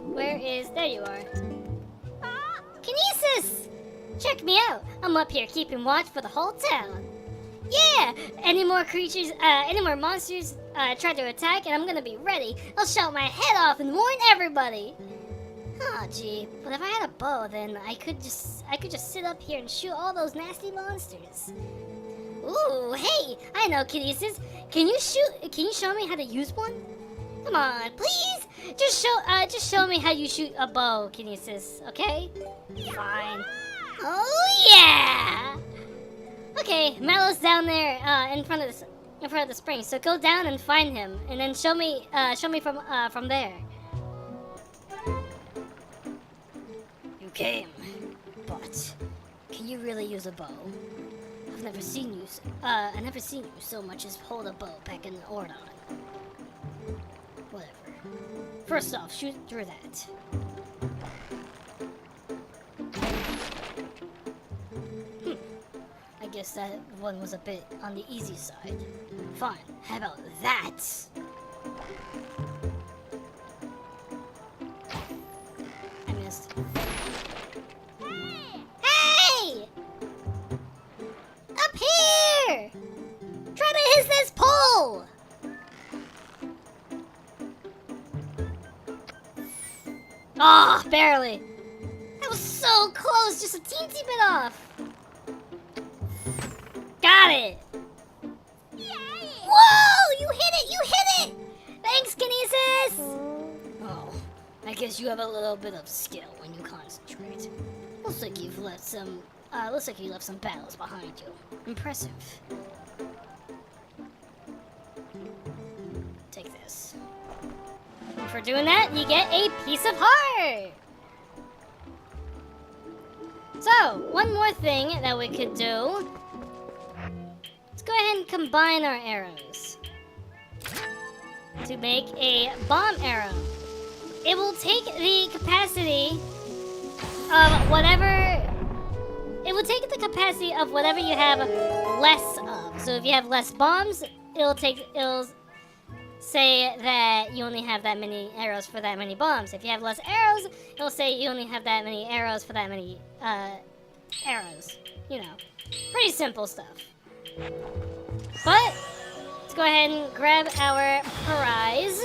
Where is... There you are. Kinesis! Check me out. I'm up here keeping watch for the whole town. Yeah! Any more creatures, any more monsters try to attack and I'm gonna be ready. I'll shout my head off and warn everybody. Oh, gee. But if I had a bow, then I could just sit up here and shoot all those nasty monsters. Ooh, hey! I know, Kinesis. Can you show me how to use one? Come on, please! Just show me how you shoot a bow, Kinesis, okay? Fine. Oh, yeah! Okay, Mallow's down there in front of the spring. So go down and find him, and then show me from there. You came, but can you really use a bow? I've never seen you. I've never seen you so much as hold a bow back in Ordon. Whatever. First off, shoot through that. I guess that one was a bit on the easy side. Fine. How about that? I missed. Hey! Up here! Try to hit this pole! Ah, barely. That was so close, just a teensy bit off. Got it! Whoa! You hit it! You hit it! Thanks, Kinesis! Oh, I guess you have a little bit of skill when you concentrate. Looks like you've left some. Looks like you left some battles behind you. Impressive. Take this. And for doing that, you get a piece of heart. So, one more thing that we could do. Let's go ahead and combine our arrows to make a bomb arrow. It will take the capacity of whatever. It will take the capacity of whatever you have less of. So if you have less bombs, it'll say that you only have that many arrows for that many bombs. If you have less arrows, it'll say you only have that many arrows for that many arrows. You know, pretty simple stuff. But let's go ahead and grab our prize.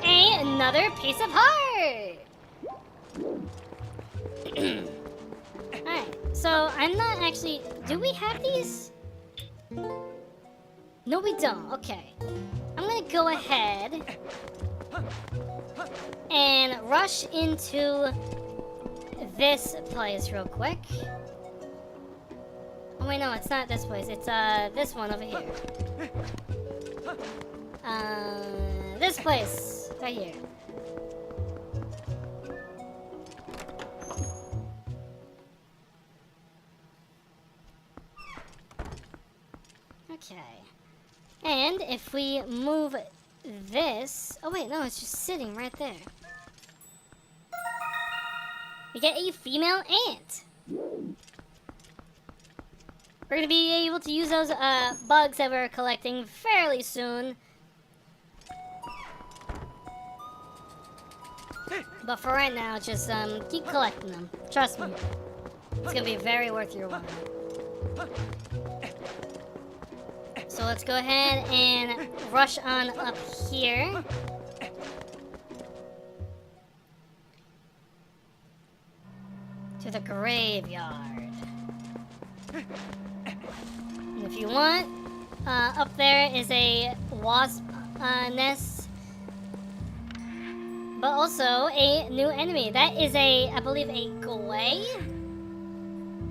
Another piece of heart. Alright, so I'm not actually. Do we have these? No, we don't. Okay. I'm gonna go ahead and rush into this place real quick. Oh wait, no, it's not this place. It's this one over here. This place right here. Okay. And if we move this... Oh wait, no, it's just sitting right there. We get a female ant. We're gonna be able to use those bugs that we're collecting fairly soon. But for right now, just keep collecting them. Trust me. It's gonna be very worth your while. So let's go ahead and rush on up here. To the graveyard. And if you want, up there is a wasp nest. But also a new enemy. That is I believe, a gway.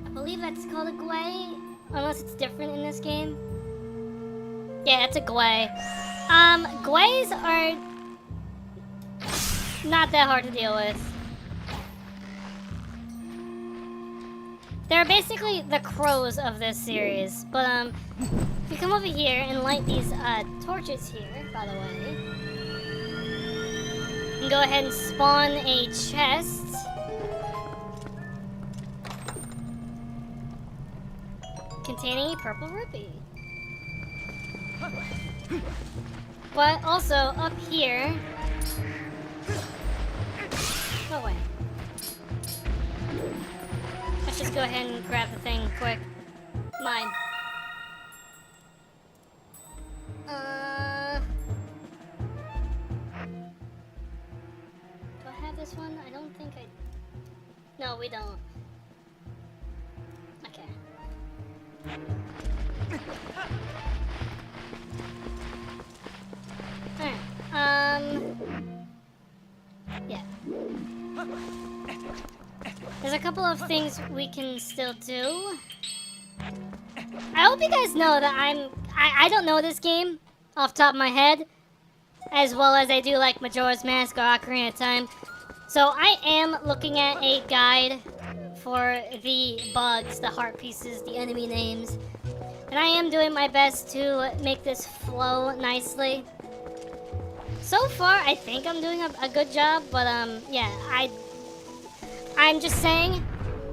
I believe that's called a gway. Unless it's different in this game. Yeah, it's a gway. Gways are not that hard to deal with. They're basically the crows of this series. But if you come over here and light these torches here, by the way, you can go ahead and spawn a chest. Containing a purple rupee. But also up here. Oh wait. Let's just go ahead and grab the thing quick. Mine. Do I have this one? I don't think I... No, we don't. Okay. Alright, yeah. There's a couple of things we can still do. I hope you guys know that I don't know this game off the top of my head as well as I do like Majora's Mask or Ocarina of Time. So I am looking at a guide for the bugs, the heart pieces, the enemy names. And I am doing my best to make this flow nicely. So far, I think I'm doing a good job, but yeah, I'm just saying,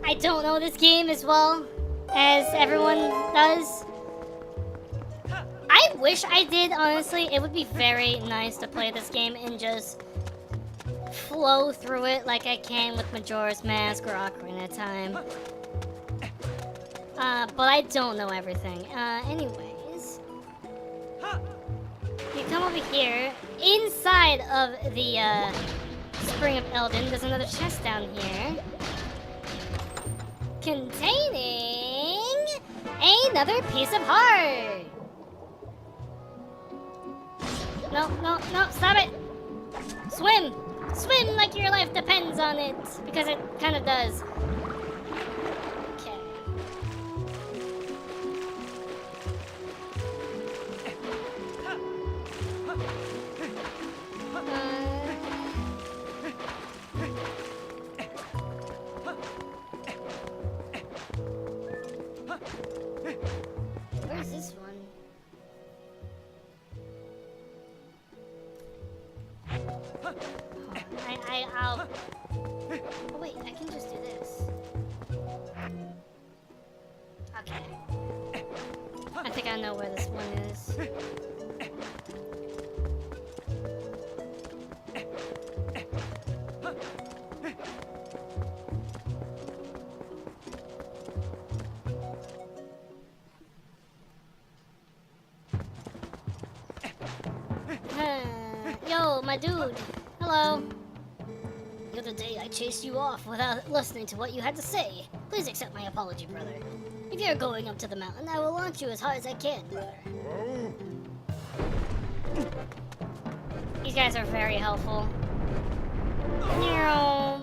I don't know this game as well as everyone does. I wish I did, honestly. It would be very nice to play this game and just flow through it like I can with Majora's Mask or Ocarina of Time. But I don't know everything. Anyways, you come over here. Inside of the Spring of Elden, there's another chest down here containing another piece of heart. No, no, no, stop it! Swim! Swim like your life depends on it, because it kind of does. Okay. Where's this one? I'll... Oh wait, I can just do this. Okay. I think I know where this one is. Yo, my dude. Hello. The other day I chased you off without listening to what you had to say. Please accept my apology, brother. If you're going up to the mountain, I will launch you as hard as I can, brother. These guys are very helpful. I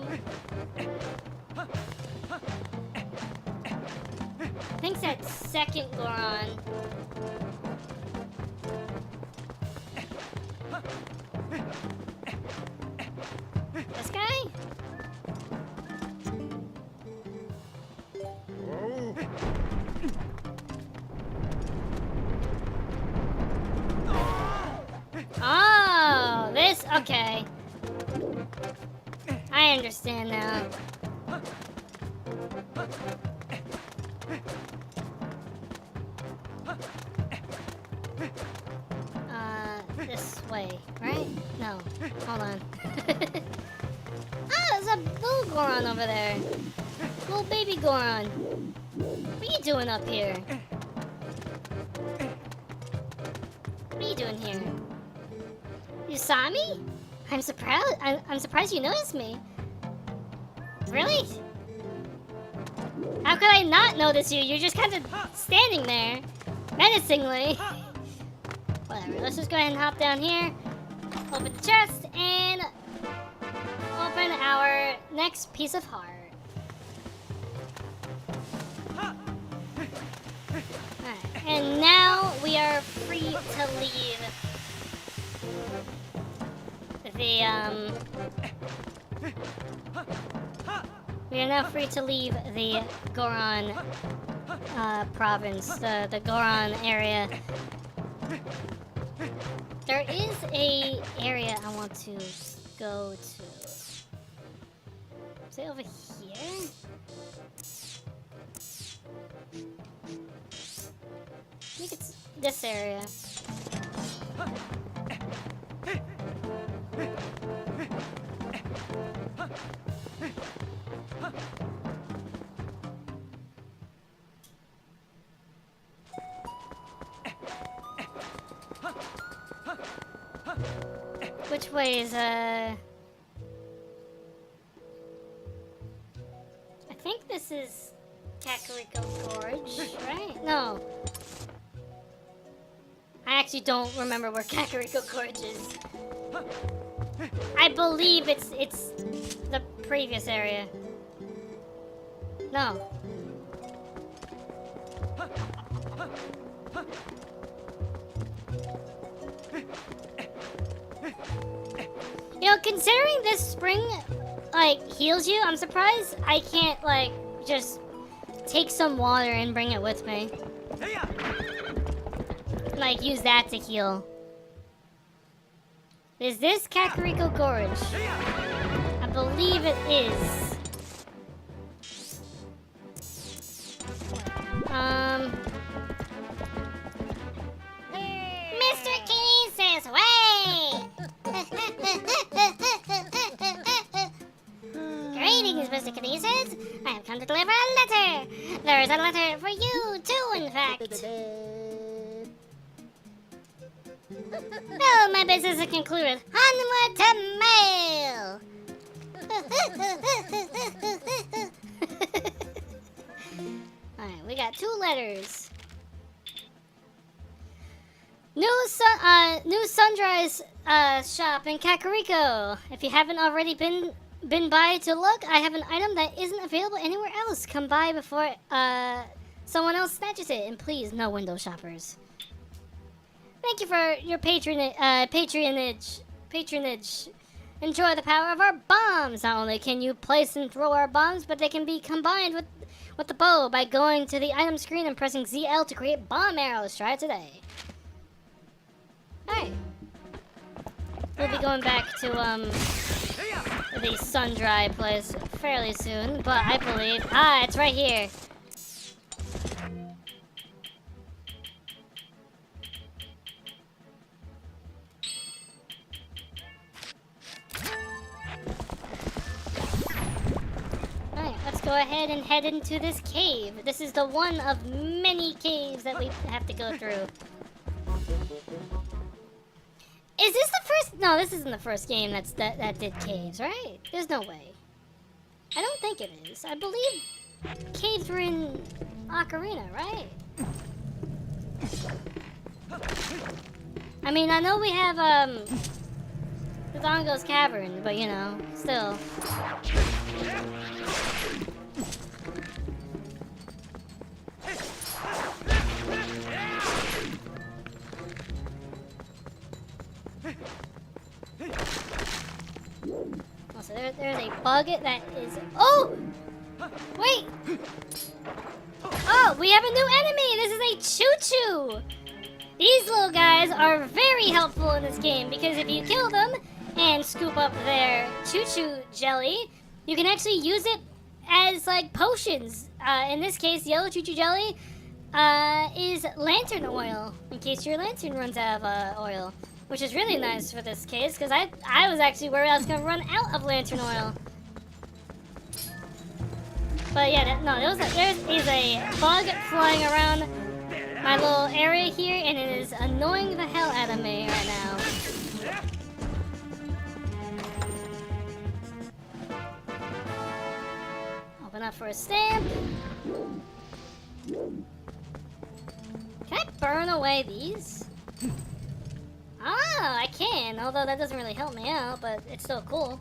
think that second Goron. This guy? Oh, this? Okay. I understand now. This way, right? No, hold on. Ah, there's a little Goron over there. Little baby Goron. What are you doing up here? What are you doing here? You saw me? I'm surprised. I'm surprised you noticed me. Really? How could I not notice you? You're just kind of standing there, menacingly. Whatever. Let's just go ahead and hop down here, open the chest, and open our next piece of heart. Alright, and now we are free to leave the we are now free to leave the Goron province, the Goron area. There is a area I want to go to. Is it over here? I think it's this area. Which way is, I think this is Kakariko Gorge, right? No. I actually don't remember where Kakariko Gorge is. I believe it's the previous area. No. You know, considering this spring, like, heals you, I'm surprised I can't, like, just take some water and bring it with me. Like, use that to heal. Is this Kakariko Gorge? I believe it is. Mr. Kinesis, way! Greetings, Mr. Kinesis. I have come to deliver a letter. There is a letter for you, too, in fact. Well, my business is concluded. Onward to mail! Alright, we got 2 letters. New Sunrise shop in Kakariko. If you haven't already been by to look, I have an item that isn't available anywhere else. Come by before someone else snatches it, and please, no window shoppers. Thank you for your patronage. Enjoy the power of our bombs. Not only can you place and throw our bombs, but they can be combined with the bow by going to the item screen and pressing ZL to create bomb arrows. Try it today. Alright. We'll be going back to the sun-dry place fairly soon, but I believe it's right here. Alright, let's go ahead and head into this cave. This is the one of many caves that we have to go through. Is this the first? No, this isn't the first game that did caves, right? There's no way. I don't think it is. I believe caves were in Ocarina, right? I mean, I know we have the Dongo's Cavern, but you know, still. So there's a bug that is. Oh! Wait! Oh, we have a new enemy! This is a choo-choo! These little guys are very helpful in this game because if you kill them and scoop up their choo-choo jelly, you can actually use it as, like, potions. In this case, yellow choo-choo jelly is lantern oil, in case your lantern runs out of oil. Which is really nice for this case, because I was actually worried I was going to run out of lantern oil. But yeah, there is a bug flying around my little area here, and it is annoying the hell out of me right now. Open up for a stamp. Can I burn away these? Ah, I can, although that doesn't really help me out, but it's still cool.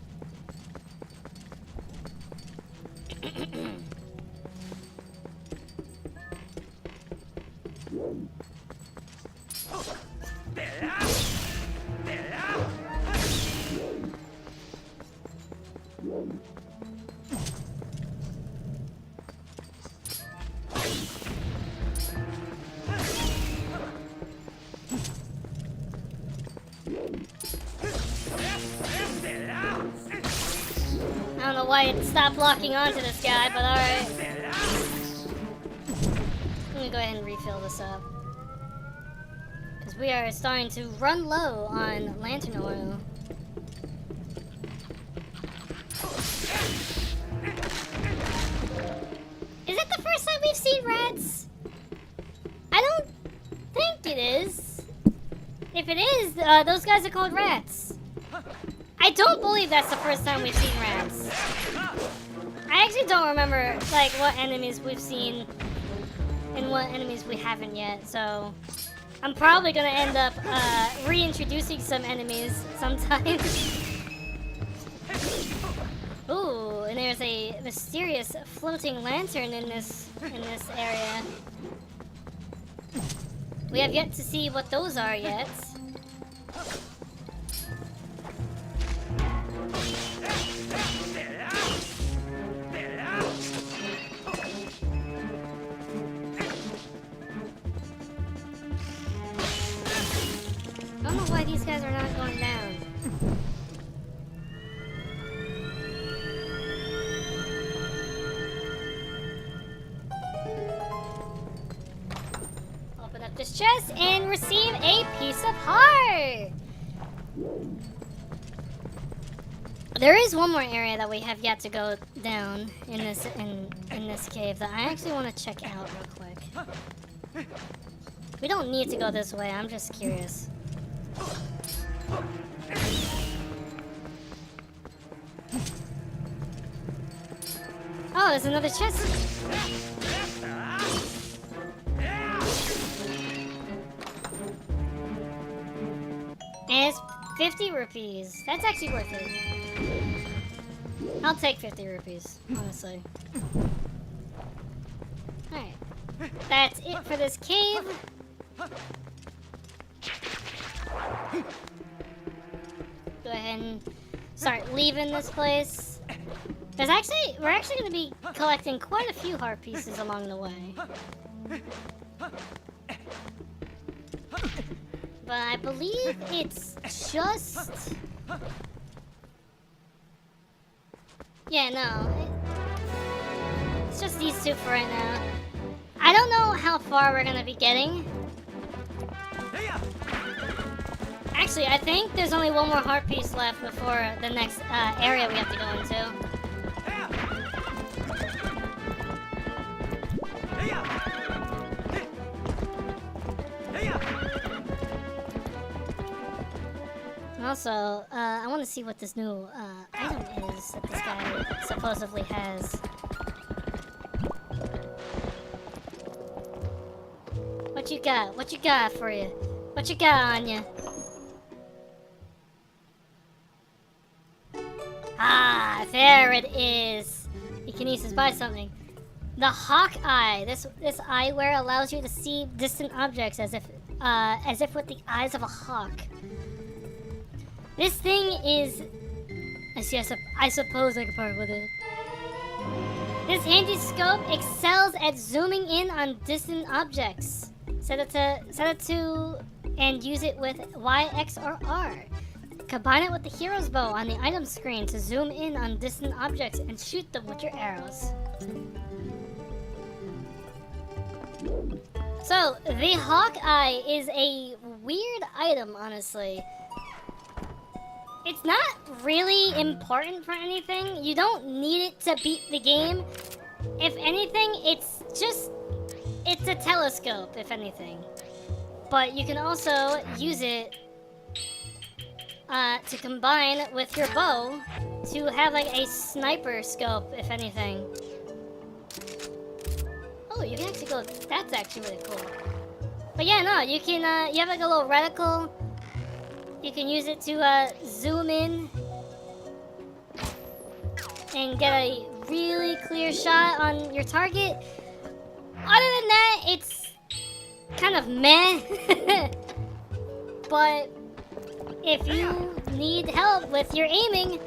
I don't know why it stopped locking onto this guy, but alright. Let me go ahead and refill this up. Because we are starting to run low on lantern oil. Is it the first time we've seen rats? I don't think it is. If it is, those guys are called rats. I don't believe that's the first time we've seen rats. I actually don't remember, like, what enemies we've seen and what enemies we haven't yet, so I'm probably gonna end up reintroducing some enemies sometime. Ooh, there's a mysterious floating lantern in this area. We have yet to see what those are yet. I don't know why these guys are not going down. Open up this chest and receive a piece of heart. There is one more area that we have yet to go down in this cave that I actually want to check out real quick. We don't need to go this way. I'm just curious. Oh, there's another chest. And it's 50 rupees. That's actually worth it. I'll take 50 rupees, honestly. Alright. That's it for this cave. Go ahead and start leaving this place. We're actually going to be collecting quite a few heart pieces along the way. But I believe it's just... Yeah, no. It's just these two for right now. I don't know how far we're going to be getting. Actually, I think there's only one more heart piece left before the next area we have to go into. Also, I want to see what this new item is that this guy supposedly has. What you got? What you got for you? What you got on you? Ah, there it is. You can use this by something. The Hawk Eye. This eyewear allows you to see distant objects as if with the eyes of a hawk. This thing is... I suppose I could part with it. This handy scope excels at zooming in on distant objects. Set it to and use it with Y, X, or R. Combine it with the hero's bow on the item screen to zoom in on distant objects and shoot them with your arrows. So, the Hawk Eye is a weird item, honestly. It's not really important for anything. You don't need it to beat the game. If anything, it's a telescope, if anything. But you can also use it to combine with your bow to have like a sniper scope, if anything. Oh, you can actually go, that's actually really cool. But yeah, no, you can, you have like a little reticle. You can use it to zoom in and get a really clear shot on your target. Other than that, it's kind of meh. But if you need help with your aiming,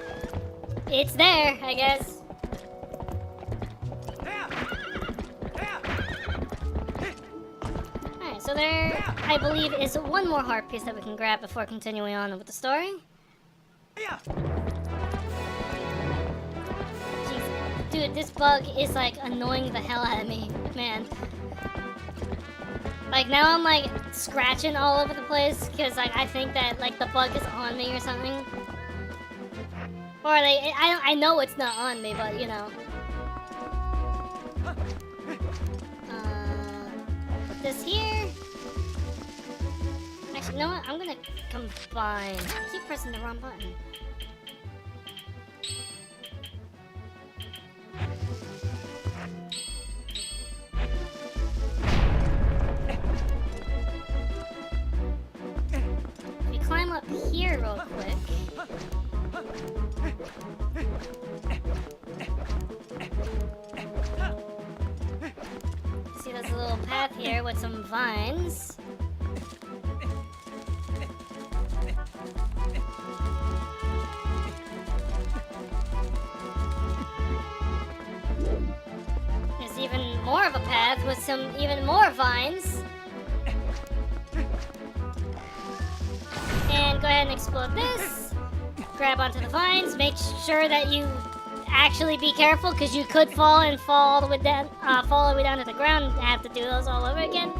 it's there, I guess. Alright, so there, I believe, is one more heart piece that we can grab before continuing on with the story. Jeez, dude, this bug is like annoying the hell out of me, man. Like now I'm like scratching all over the place because like I think that like the bug is on me or something. Or like I know it's not on me, but you know. Put this here. Actually, you know what? I'm gonna combine. I keep pressing the wrong button. We climb up here real quick. path here with some vines. There's even more of a path with some even more vines. And go ahead and explode this. Grab onto the vines. Make sure that you actually be careful, because you could fall and fall all the way down, to the ground and have to do those all over again.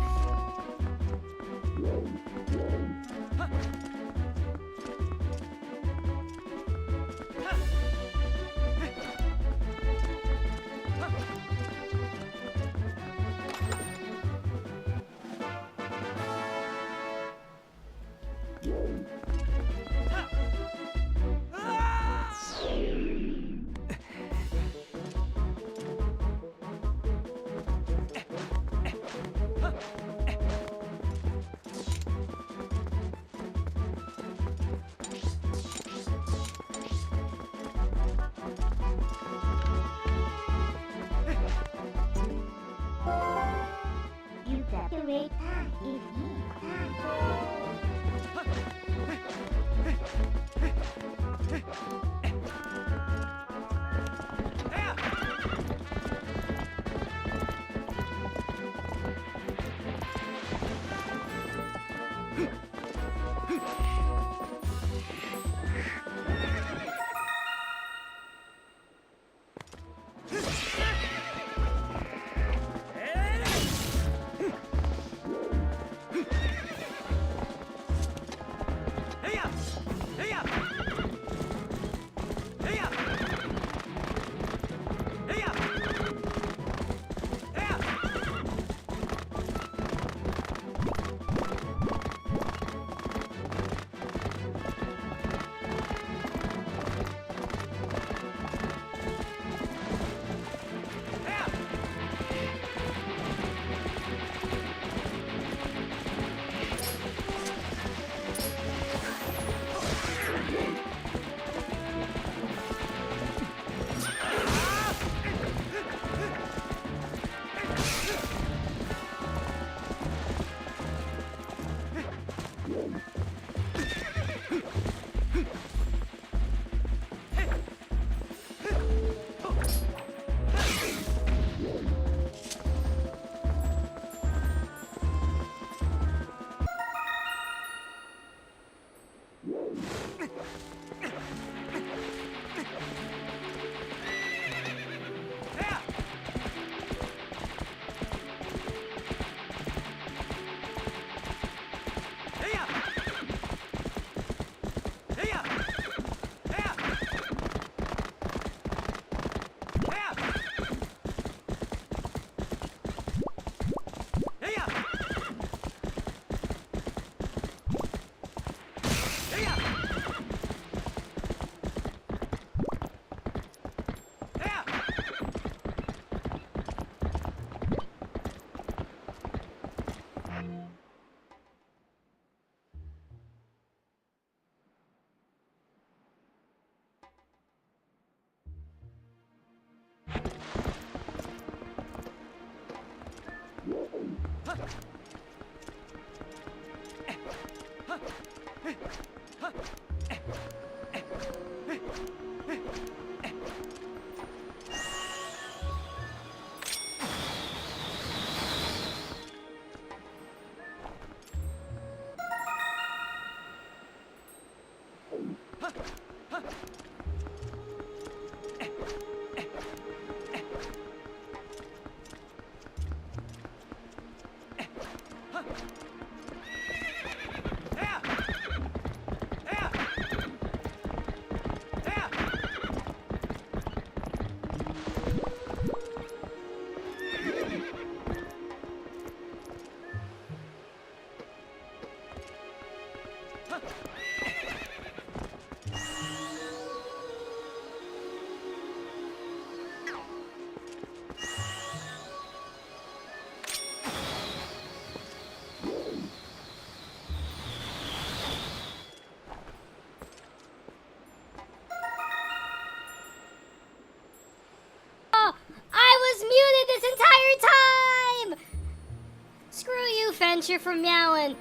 screw you, Venture, for meowing.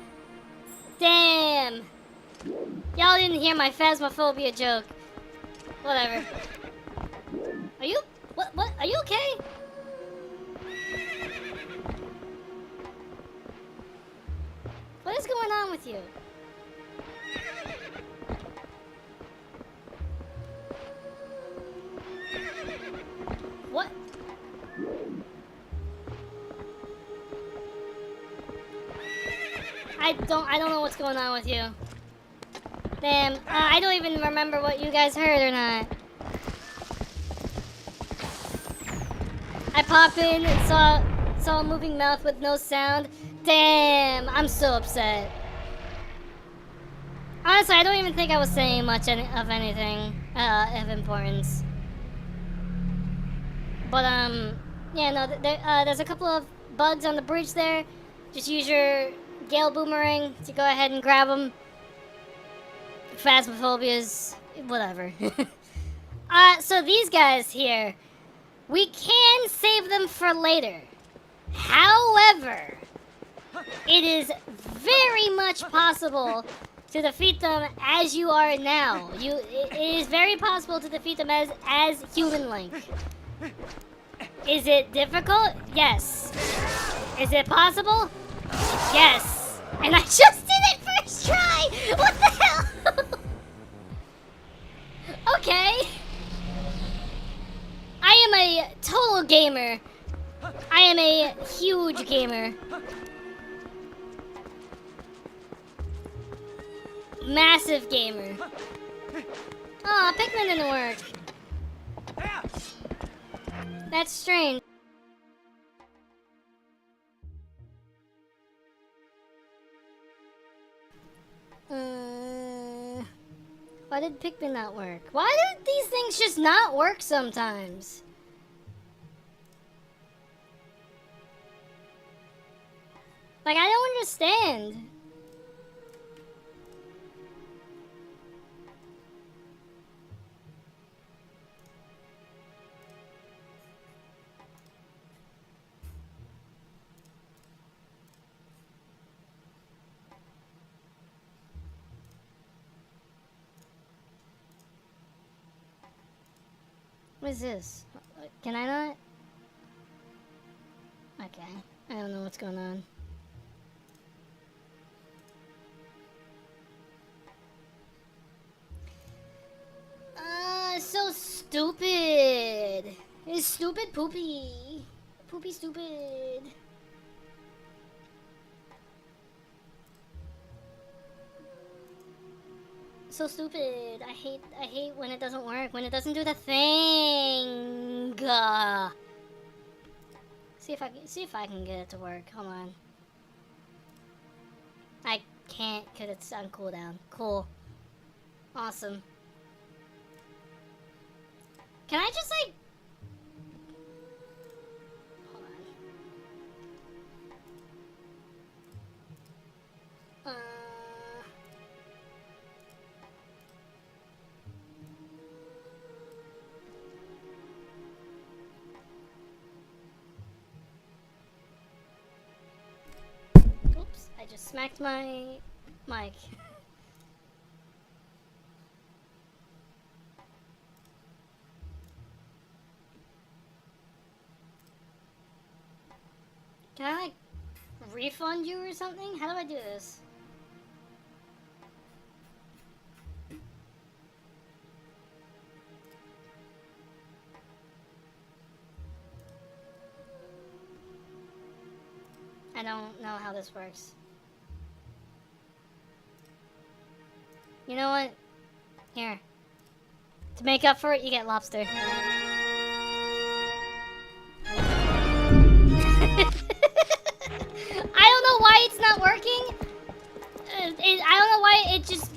Damn. Y'all didn't hear my phasmophobia joke. Whatever. Are you... What? Are you okay? What is going on with you? What? I don't know what's going on with you. Damn, I don't even remember what you guys heard or not. I popped in and saw a moving mouth with no sound. Damn, I'm so upset. Honestly, I don't even think I was saying much of anything of importance. But yeah, no, there's a couple of bugs on the bridge there. Just use your Gale Boomerang to go ahead and grab them. Phasmophobias, whatever. So these guys here, we can save them for later. However, it is very much possible to defeat them as you are now. It is very possible to defeat them as Human Link. Is it difficult? Yes. Is it possible? Yes. And I just did it first try! What the hell? Okay. I am a total gamer. I am a huge gamer. Massive gamer. Aw, Pikmin didn't work. That's strange. Why did Pikmin not work? Why do these things just not work sometimes? Like, I don't understand. What is this? Can I not? Okay. I don't know what's going on. So stupid. It's stupid poopy. Poopy stupid. So stupid. I hate when it doesn't work, when it doesn't do the thing. See if I can get it to work. Hold on. I can't cause it's on cooldown. Cool. Awesome. Can I just like hold on. Oops, I just smacked my mic. Can I, like, refund you or something? How do I do this? I don't know how this works. You know what? Here. To make up for it, you get lobster. I don't know why it's not working. I don't know why it just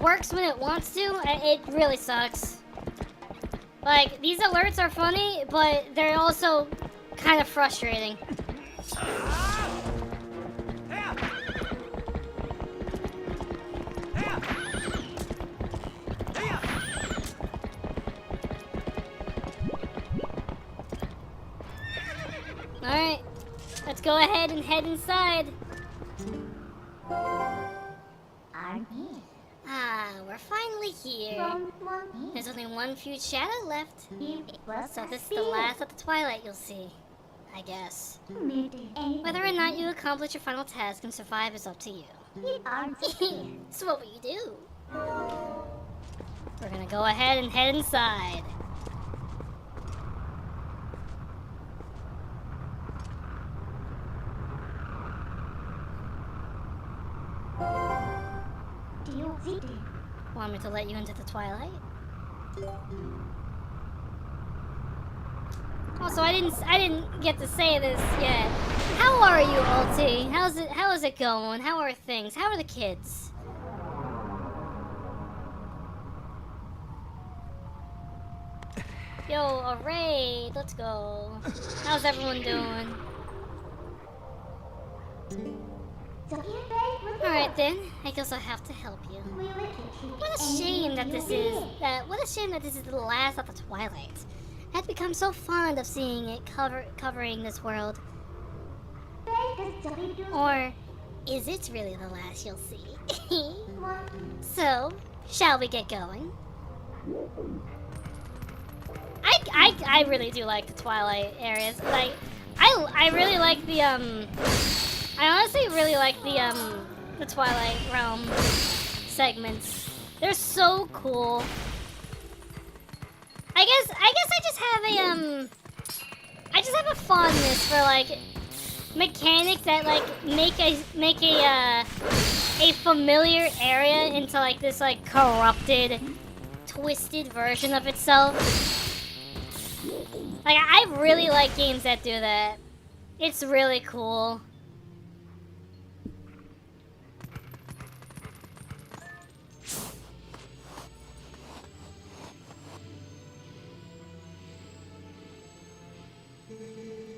works when it wants to. It really sucks. Like, these alerts are funny, but they're also kind of frustrating. Alright. let's go ahead and head inside. Ah, we're finally here. There's only one huge shadow left. So this is the last of the Twilight you'll see. I guess. Whether or not you accomplish your final task and survive is up to you. So what will you do? We're gonna go ahead and head inside. Want me to let you into the Twilight? Also, I didn't get to say this yet. How are you, Ulti? How is it going? How are things? How are the kids? Yo, a raid. Let's go. How's everyone doing? Alright then, I guess I'll have to help you. What a shame that this is the last of the Twilight. I've become so fond of seeing it covering this world. Or is it really the last you'll see? So, shall we get going? I really do like the Twilight areas. Like, I really like the I honestly really like the Twilight Realm segments. They're so cool. I guess I just have a fondness for like mechanics that like make a familiar area into like this like corrupted, twisted version of itself. Like I really like games that do that. It's really cool.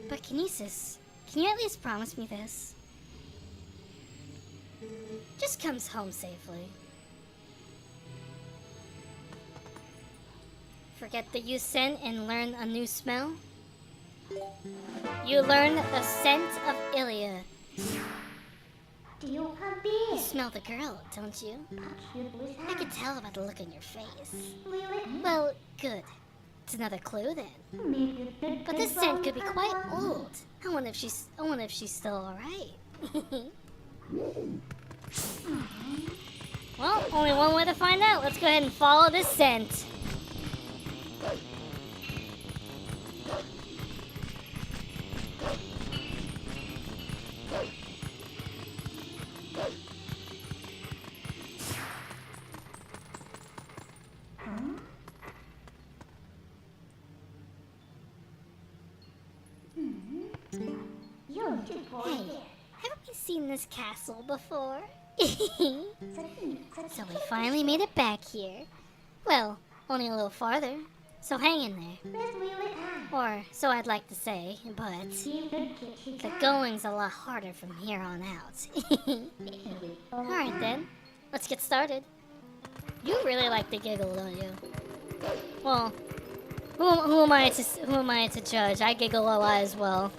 But Kinesis, can you at least promise me this? Just comes home safely. Forget the you scent and learn a new smell? You learn the scent of Ilia. You smell the girl, don't you? I could tell by the look on your face. Well, good. It's another clue then. But this scent could be quite old. I wonder if she's still alright. Well, only one way to find out. Let's go ahead and follow this scent. Hey, haven't we seen this castle before? So we finally made it back here. Well, only a little farther. So hang in there. Or so I'd like to say, but the going's a lot harder from here on out. Alright then, let's get started. You really like to giggle, don't you? Well, who am I to judge? I giggle a lot as well.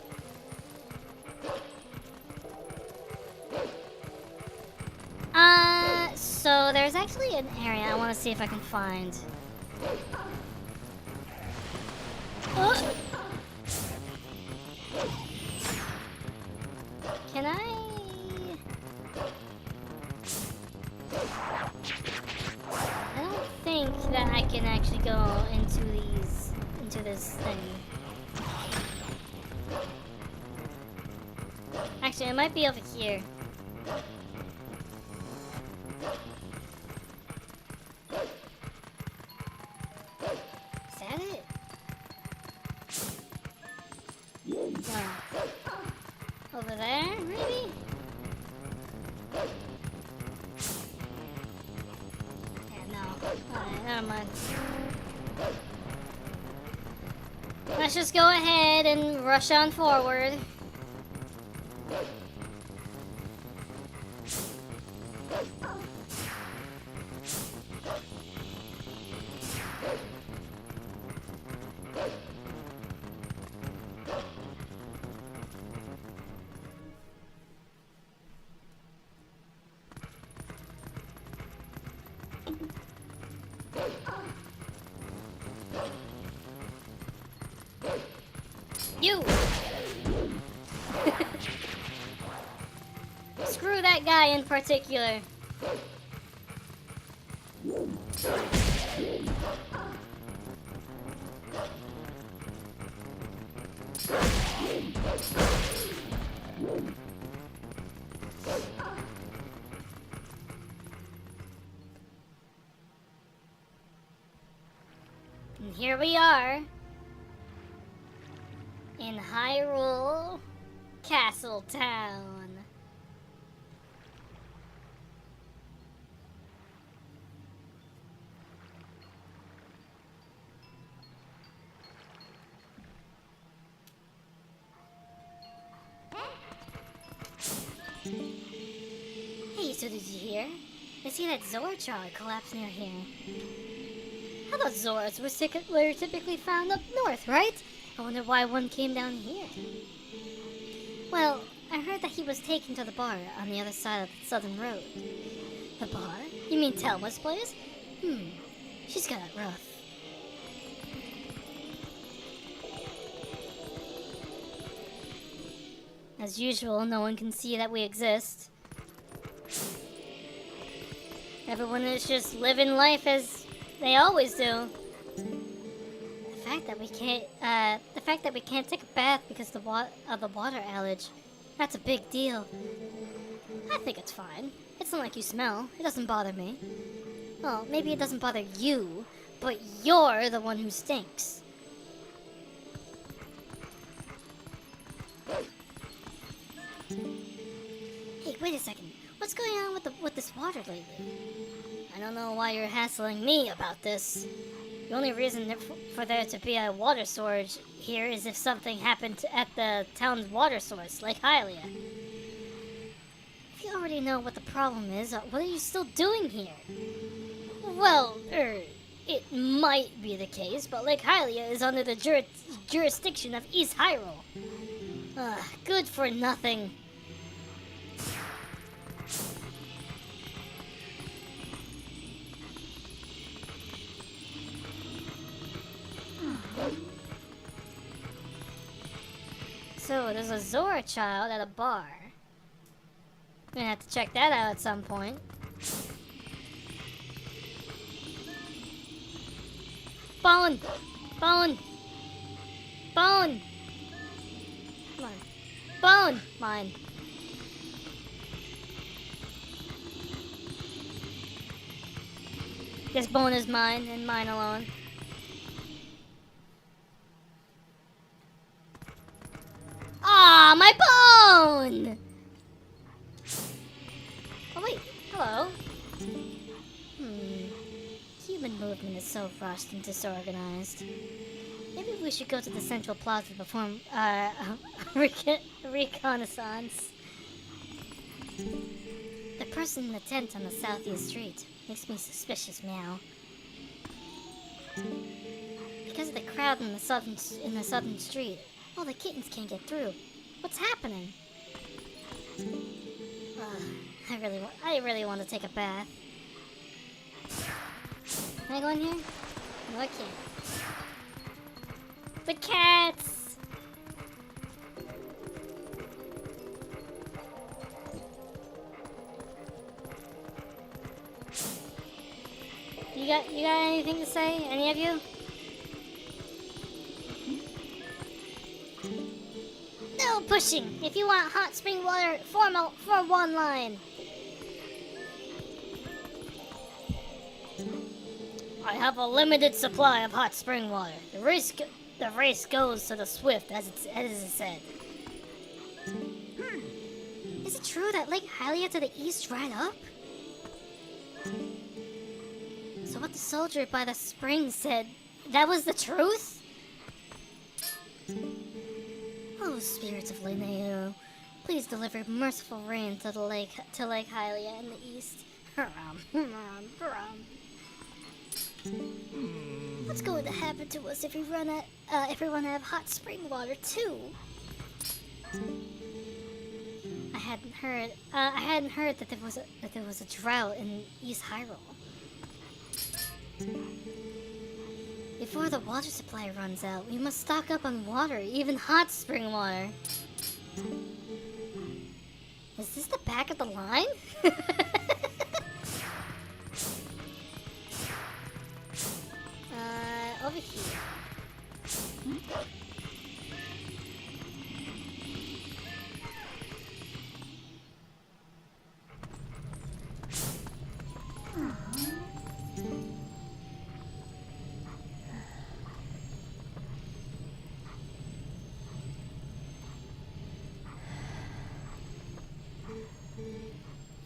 So there's actually an area I want to see if I can find. Can I? I don't think that I can actually go into this thing. Actually, it might be over here. Over there, maybe? Yeah, no. Alright, never mind. Let's just go ahead and rush on forward. You! Screw that guy in particular. And here we are in Hyrule Castle Town. Hey, so did you hear? I see that Zora child collapsed near here. I thought Zoras were typically found up north, right? I wonder why one came down here. Well, I heard that he was taken to the bar on the other side of the southern road. The bar? You mean Telma's place? She's got it rough. As usual, no one can see that we exist. Everyone is just living life as they always do. The fact that we can't take a bath because of the water allergy, that's a big deal. I think it's fine. It's not like you smell. It doesn't bother me. Well, maybe it doesn't bother you, but you're the one who stinks. Hey, wait a second. What's going on with this water lately? I don't know why you're hassling me about this. The only reason for there to be a water storage here is if something happened at the town's water source, like Hylia. If you already know what the problem is, what are you still doing here? Well, it might be the case, but Lake Hylia is under the jurisdiction of East Hyrule. Good for nothing. So, there's a Zora child at a bar. I'm gonna have to check that out at some point. Bone! Bone! Bone! Come on. Bone! Mine. This bone is mine and mine alone. Ah, my bone! Oh wait, hello. Human movement is so rushed and disorganized. Maybe we should go to the central plaza to perform reconnaissance. The person in the tent on the southeast street makes me suspicious, meow. Because of the crowd in the southern street, all the kittens can't get through. What's happening? I really want to take a bath. Can I go in here? No, I can't. The cats! You got anything to say? Any of you? No pushing! If you want hot spring water, form one line. I have a limited supply of hot spring water. The race goes to the swift, as it said. Is it true that Lake Hylia to the east dried up? So what the soldier by the spring said, that was the truth? Oh, spirits of Linneo, please deliver merciful rain to Lake Hylia in the east. What's going to happen to us if we run out of hot spring water too? I hadn't heard that there was a drought in East Hyrule. Before the water supply runs out, we must stock up on water, even hot spring water. Is this the back of the line? Over here.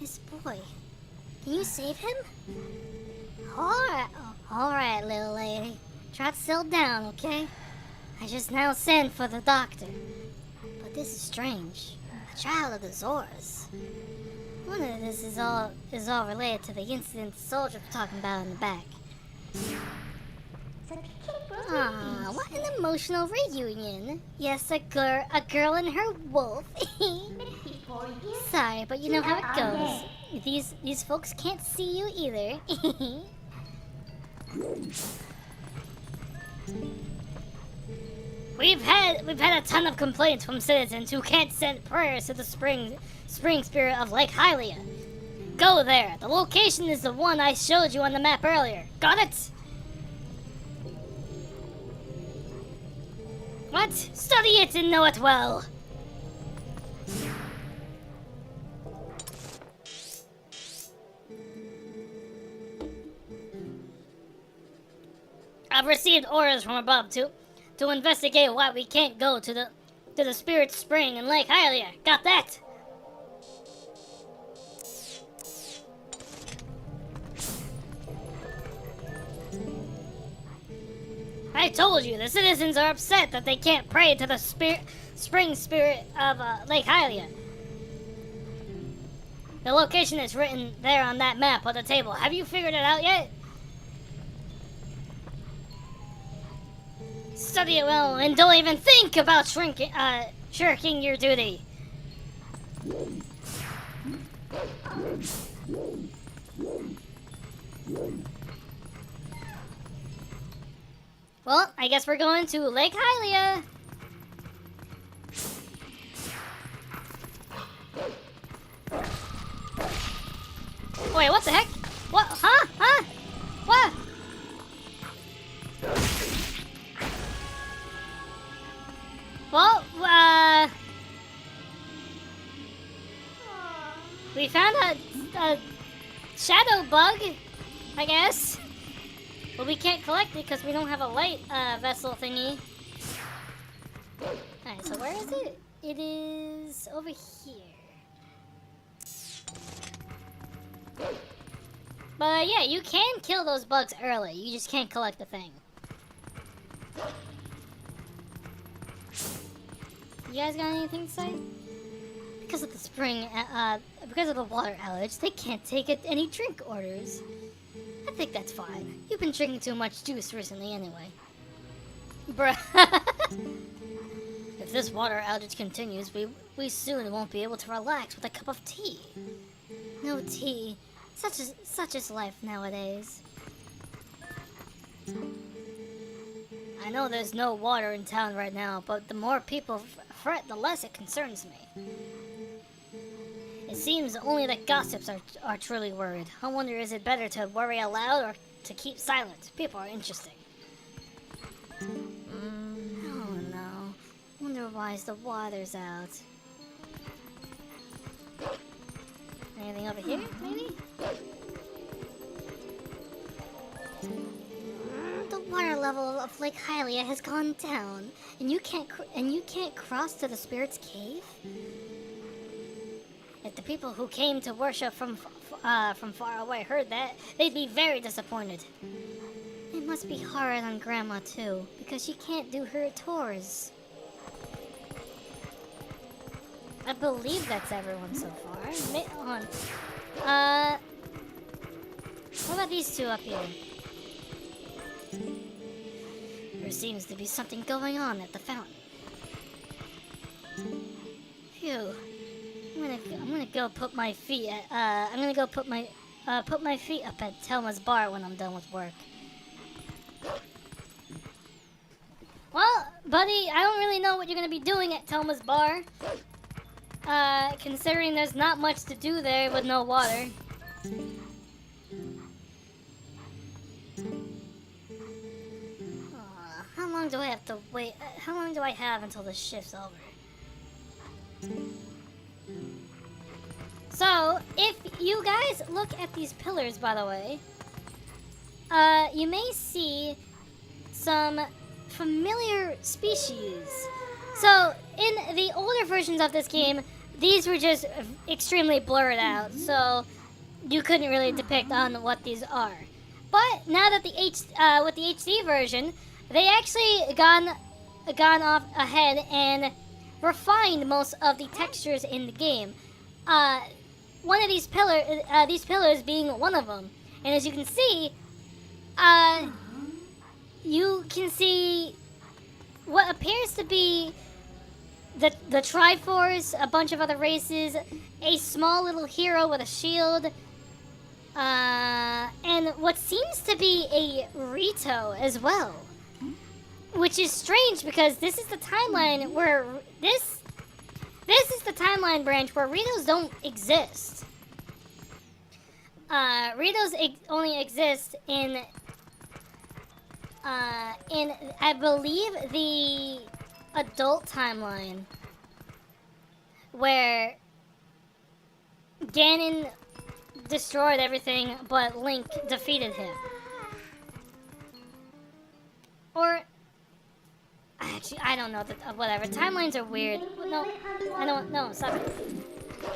This boy. Can you save him? Alright, little lady. Try to settle down, okay? I just now sent for the doctor. But this is strange. A child of the Zoras. I wonder if this is all related to the incident the soldier was talking about in the back. Ah, what an emotional reunion. Yes, a girl and her wolf. Sorry, but you know how it goes. These folks can't see you either. We've had a ton of complaints from citizens who can't send prayers to the spring spirit of Lake Hylia. Go there. The location is the one I showed you on the map earlier. Got it? What? Study it and know it well. I've received orders from above to investigate why we can't go to the Spirit Spring in Lake Hylia. Got that? I told you, the citizens are upset that they can't pray to the spring spirit of Lake Hylia. The location is written there on that map on the table. Have you figured it out yet? Study it well and don't even think about shirking your duty. Well, I guess we're going to Lake Hylia. Wait, what the heck? What? Huh? Huh? What? Well, we found a shadow bug, I guess. But we can't collect it because we don't have a light vessel thingy. Alright, so where is it? It is over here. But yeah, you can kill those bugs early. You just can't collect the thing. You guys got anything to say? Because of the water outage, they can't take any drink orders. I think that's fine. You've been drinking too much juice recently anyway. Bruh. If this water outage continues, we soon won't be able to relax with a cup of tea. No tea. Such is life nowadays. I know there's no water in town right now, but the more people fret, the less it concerns me. It seems only the gossips are truly worried. I wonder, is it better to worry aloud or to keep silent? People are interesting. Oh no. Wonder why the water's out. Anything over here, maybe? The water level of Lake Hylia has gone down, and you can't cross to the Spirit's Cave. If the people who came to worship from far away heard that, they'd be very disappointed. It must be hard on Grandma too, because she can't do her tours. I believe that's everyone so far. Hold on. What about these two up here? There seems to be something going on at the fountain. Phew. I'm gonna go put my feet put my feet up at Telma's bar when I'm done with work. buddy, I don't really know what you're gonna be doing at Telma's bar. Considering there's not much to do there with no water. How long do I have to wait? How long do I have until the shift's over? So, if you guys look at these pillars, by the way, you may see some familiar species. So, in the older versions of this game, these were just extremely blurred out, so you couldn't really depict on what these are. But now that with the HD version, they actually gone off ahead and refined most of the textures in the game. One of these pillars being one of them, and as you can see, you can see what appears to be the Triforce, a bunch of other races, a small little hero with a shield, and what seems to be a Rito as well. Which is strange because this is the timeline where this is the timeline branch where Ritos don't exist. Ritos only exist in I believe the adult timeline where Ganon destroyed everything but Link defeated him. Or actually, I don't know. Whatever. Timelines are weird. No, I don't know. Stop it.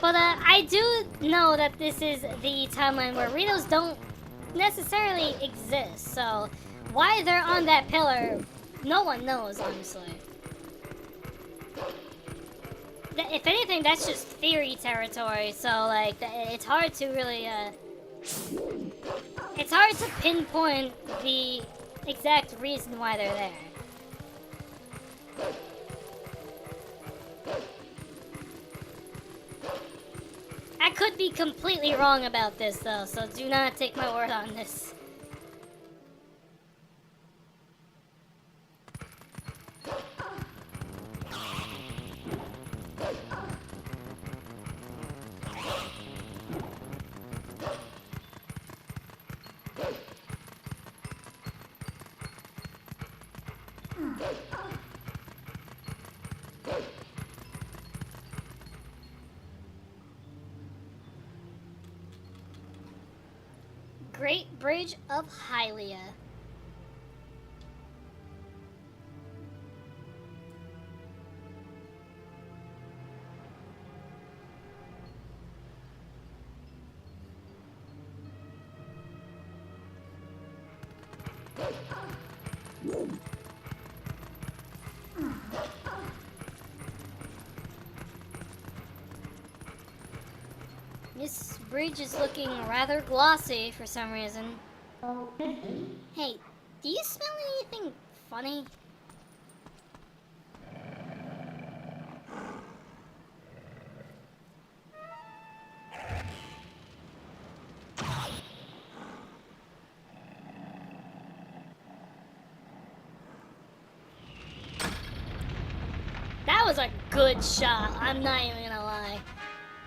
But I do know that this is the timeline where Ritos don't necessarily exist. So why they're on that pillar, no one knows, honestly. If anything, that's just theory territory. So like, it's hard to really it's hard to pinpoint the exact reason why they're there. I could be completely wrong about this though, so do not take my word on this. Great Bridge of Hylia. This bridge is looking rather glossy for some reason. Hey, do you smell anything funny? That was a good shot, I'm not even gonna lie.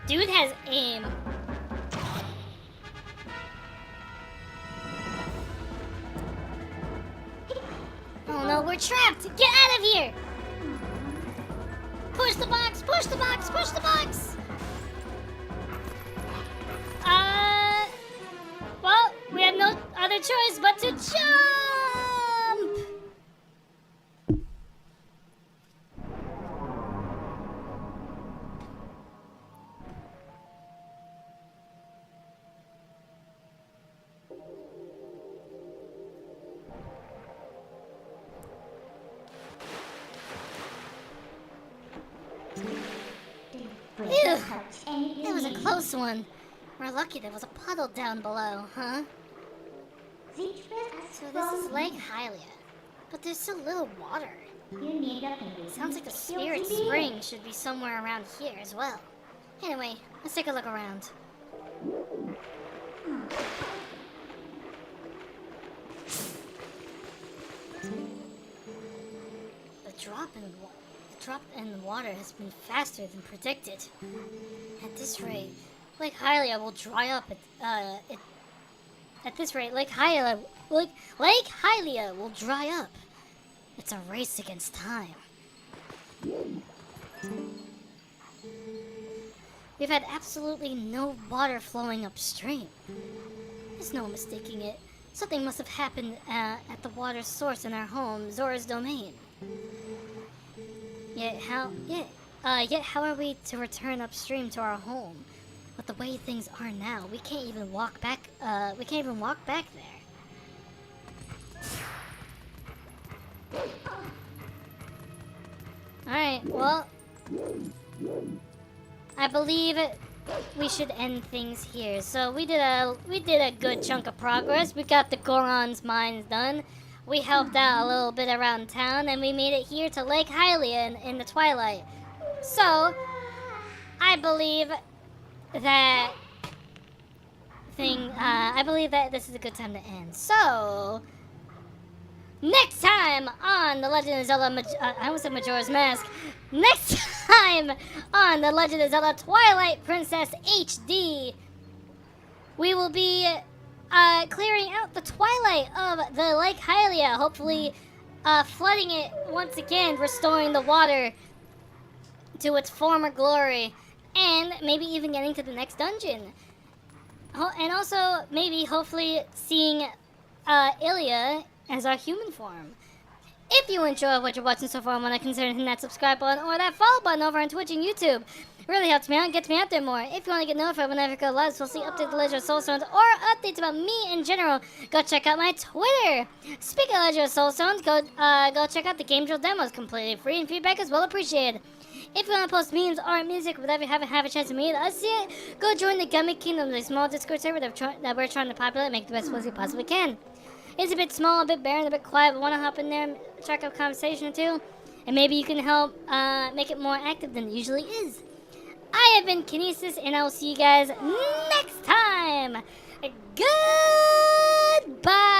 Dude has aim. Oh no, we're trapped! Get out of here! Push the box! Push the box! Push the box! Well, we have no other choice but to jump! Phew, that was a close one. We're lucky there was a puddle down below, huh? So this is Lake Hylia, but there's so little water. Sounds like the Spirit Spring should be somewhere around here as well. Anyway, let's take a look around. The drop in water has been faster than predicted. At this rate, Lake Hylia will dry up. At this rate, Lake Hylia will dry up. It's a race against time. We've had absolutely no water flowing upstream. There's no mistaking it. Something must have happened at the water source in our home, Zora's domain. Yet how are we to return upstream to our home? With the way things are now, we can't even walk back. We can't even walk back there. All right. Well, I believe we should end things here. So we did a good chunk of progress. We got the Goron's mines done. We helped out a little bit around town, and we made it here to Lake Hylia in the Twilight. So I believe that this is a good time to end. So next time on The Legend of Zelda, I almost said Majora's Mask. Next time on The Legend of Zelda Twilight Princess HD, we will be clearing out the twilight of the Lake Hylia, hopefully flooding it once again, restoring the water to its former glory, and maybe even getting to the next dungeon. And also, maybe, hopefully, seeing Ilia as our human form. If you enjoy what you're watching so far, I want to consider hitting that subscribe button or that follow button over on Twitch and YouTube. It really helps me out and gets me out there more. If you want to get notified whenever I go live, so see updates, Legend of Soul Stones, or updates about me in general, go check out my Twitter. Speaking of Legend of Soul Stones, go check out the Game Drill demos, completely free, and feedback is well appreciated. If you want to post memes or music without you haven't had a chance to meet us yet, go join the Gummy Kingdom, the small Discord server that we're trying to populate and make the best ones we possibly can. It's a bit small, a bit barren, a bit quiet, but want to hop in there and check out a conversation or two, and maybe you can help make it more active than it usually is. I have been Kinesis, and I will see you guys next time. Goodbye!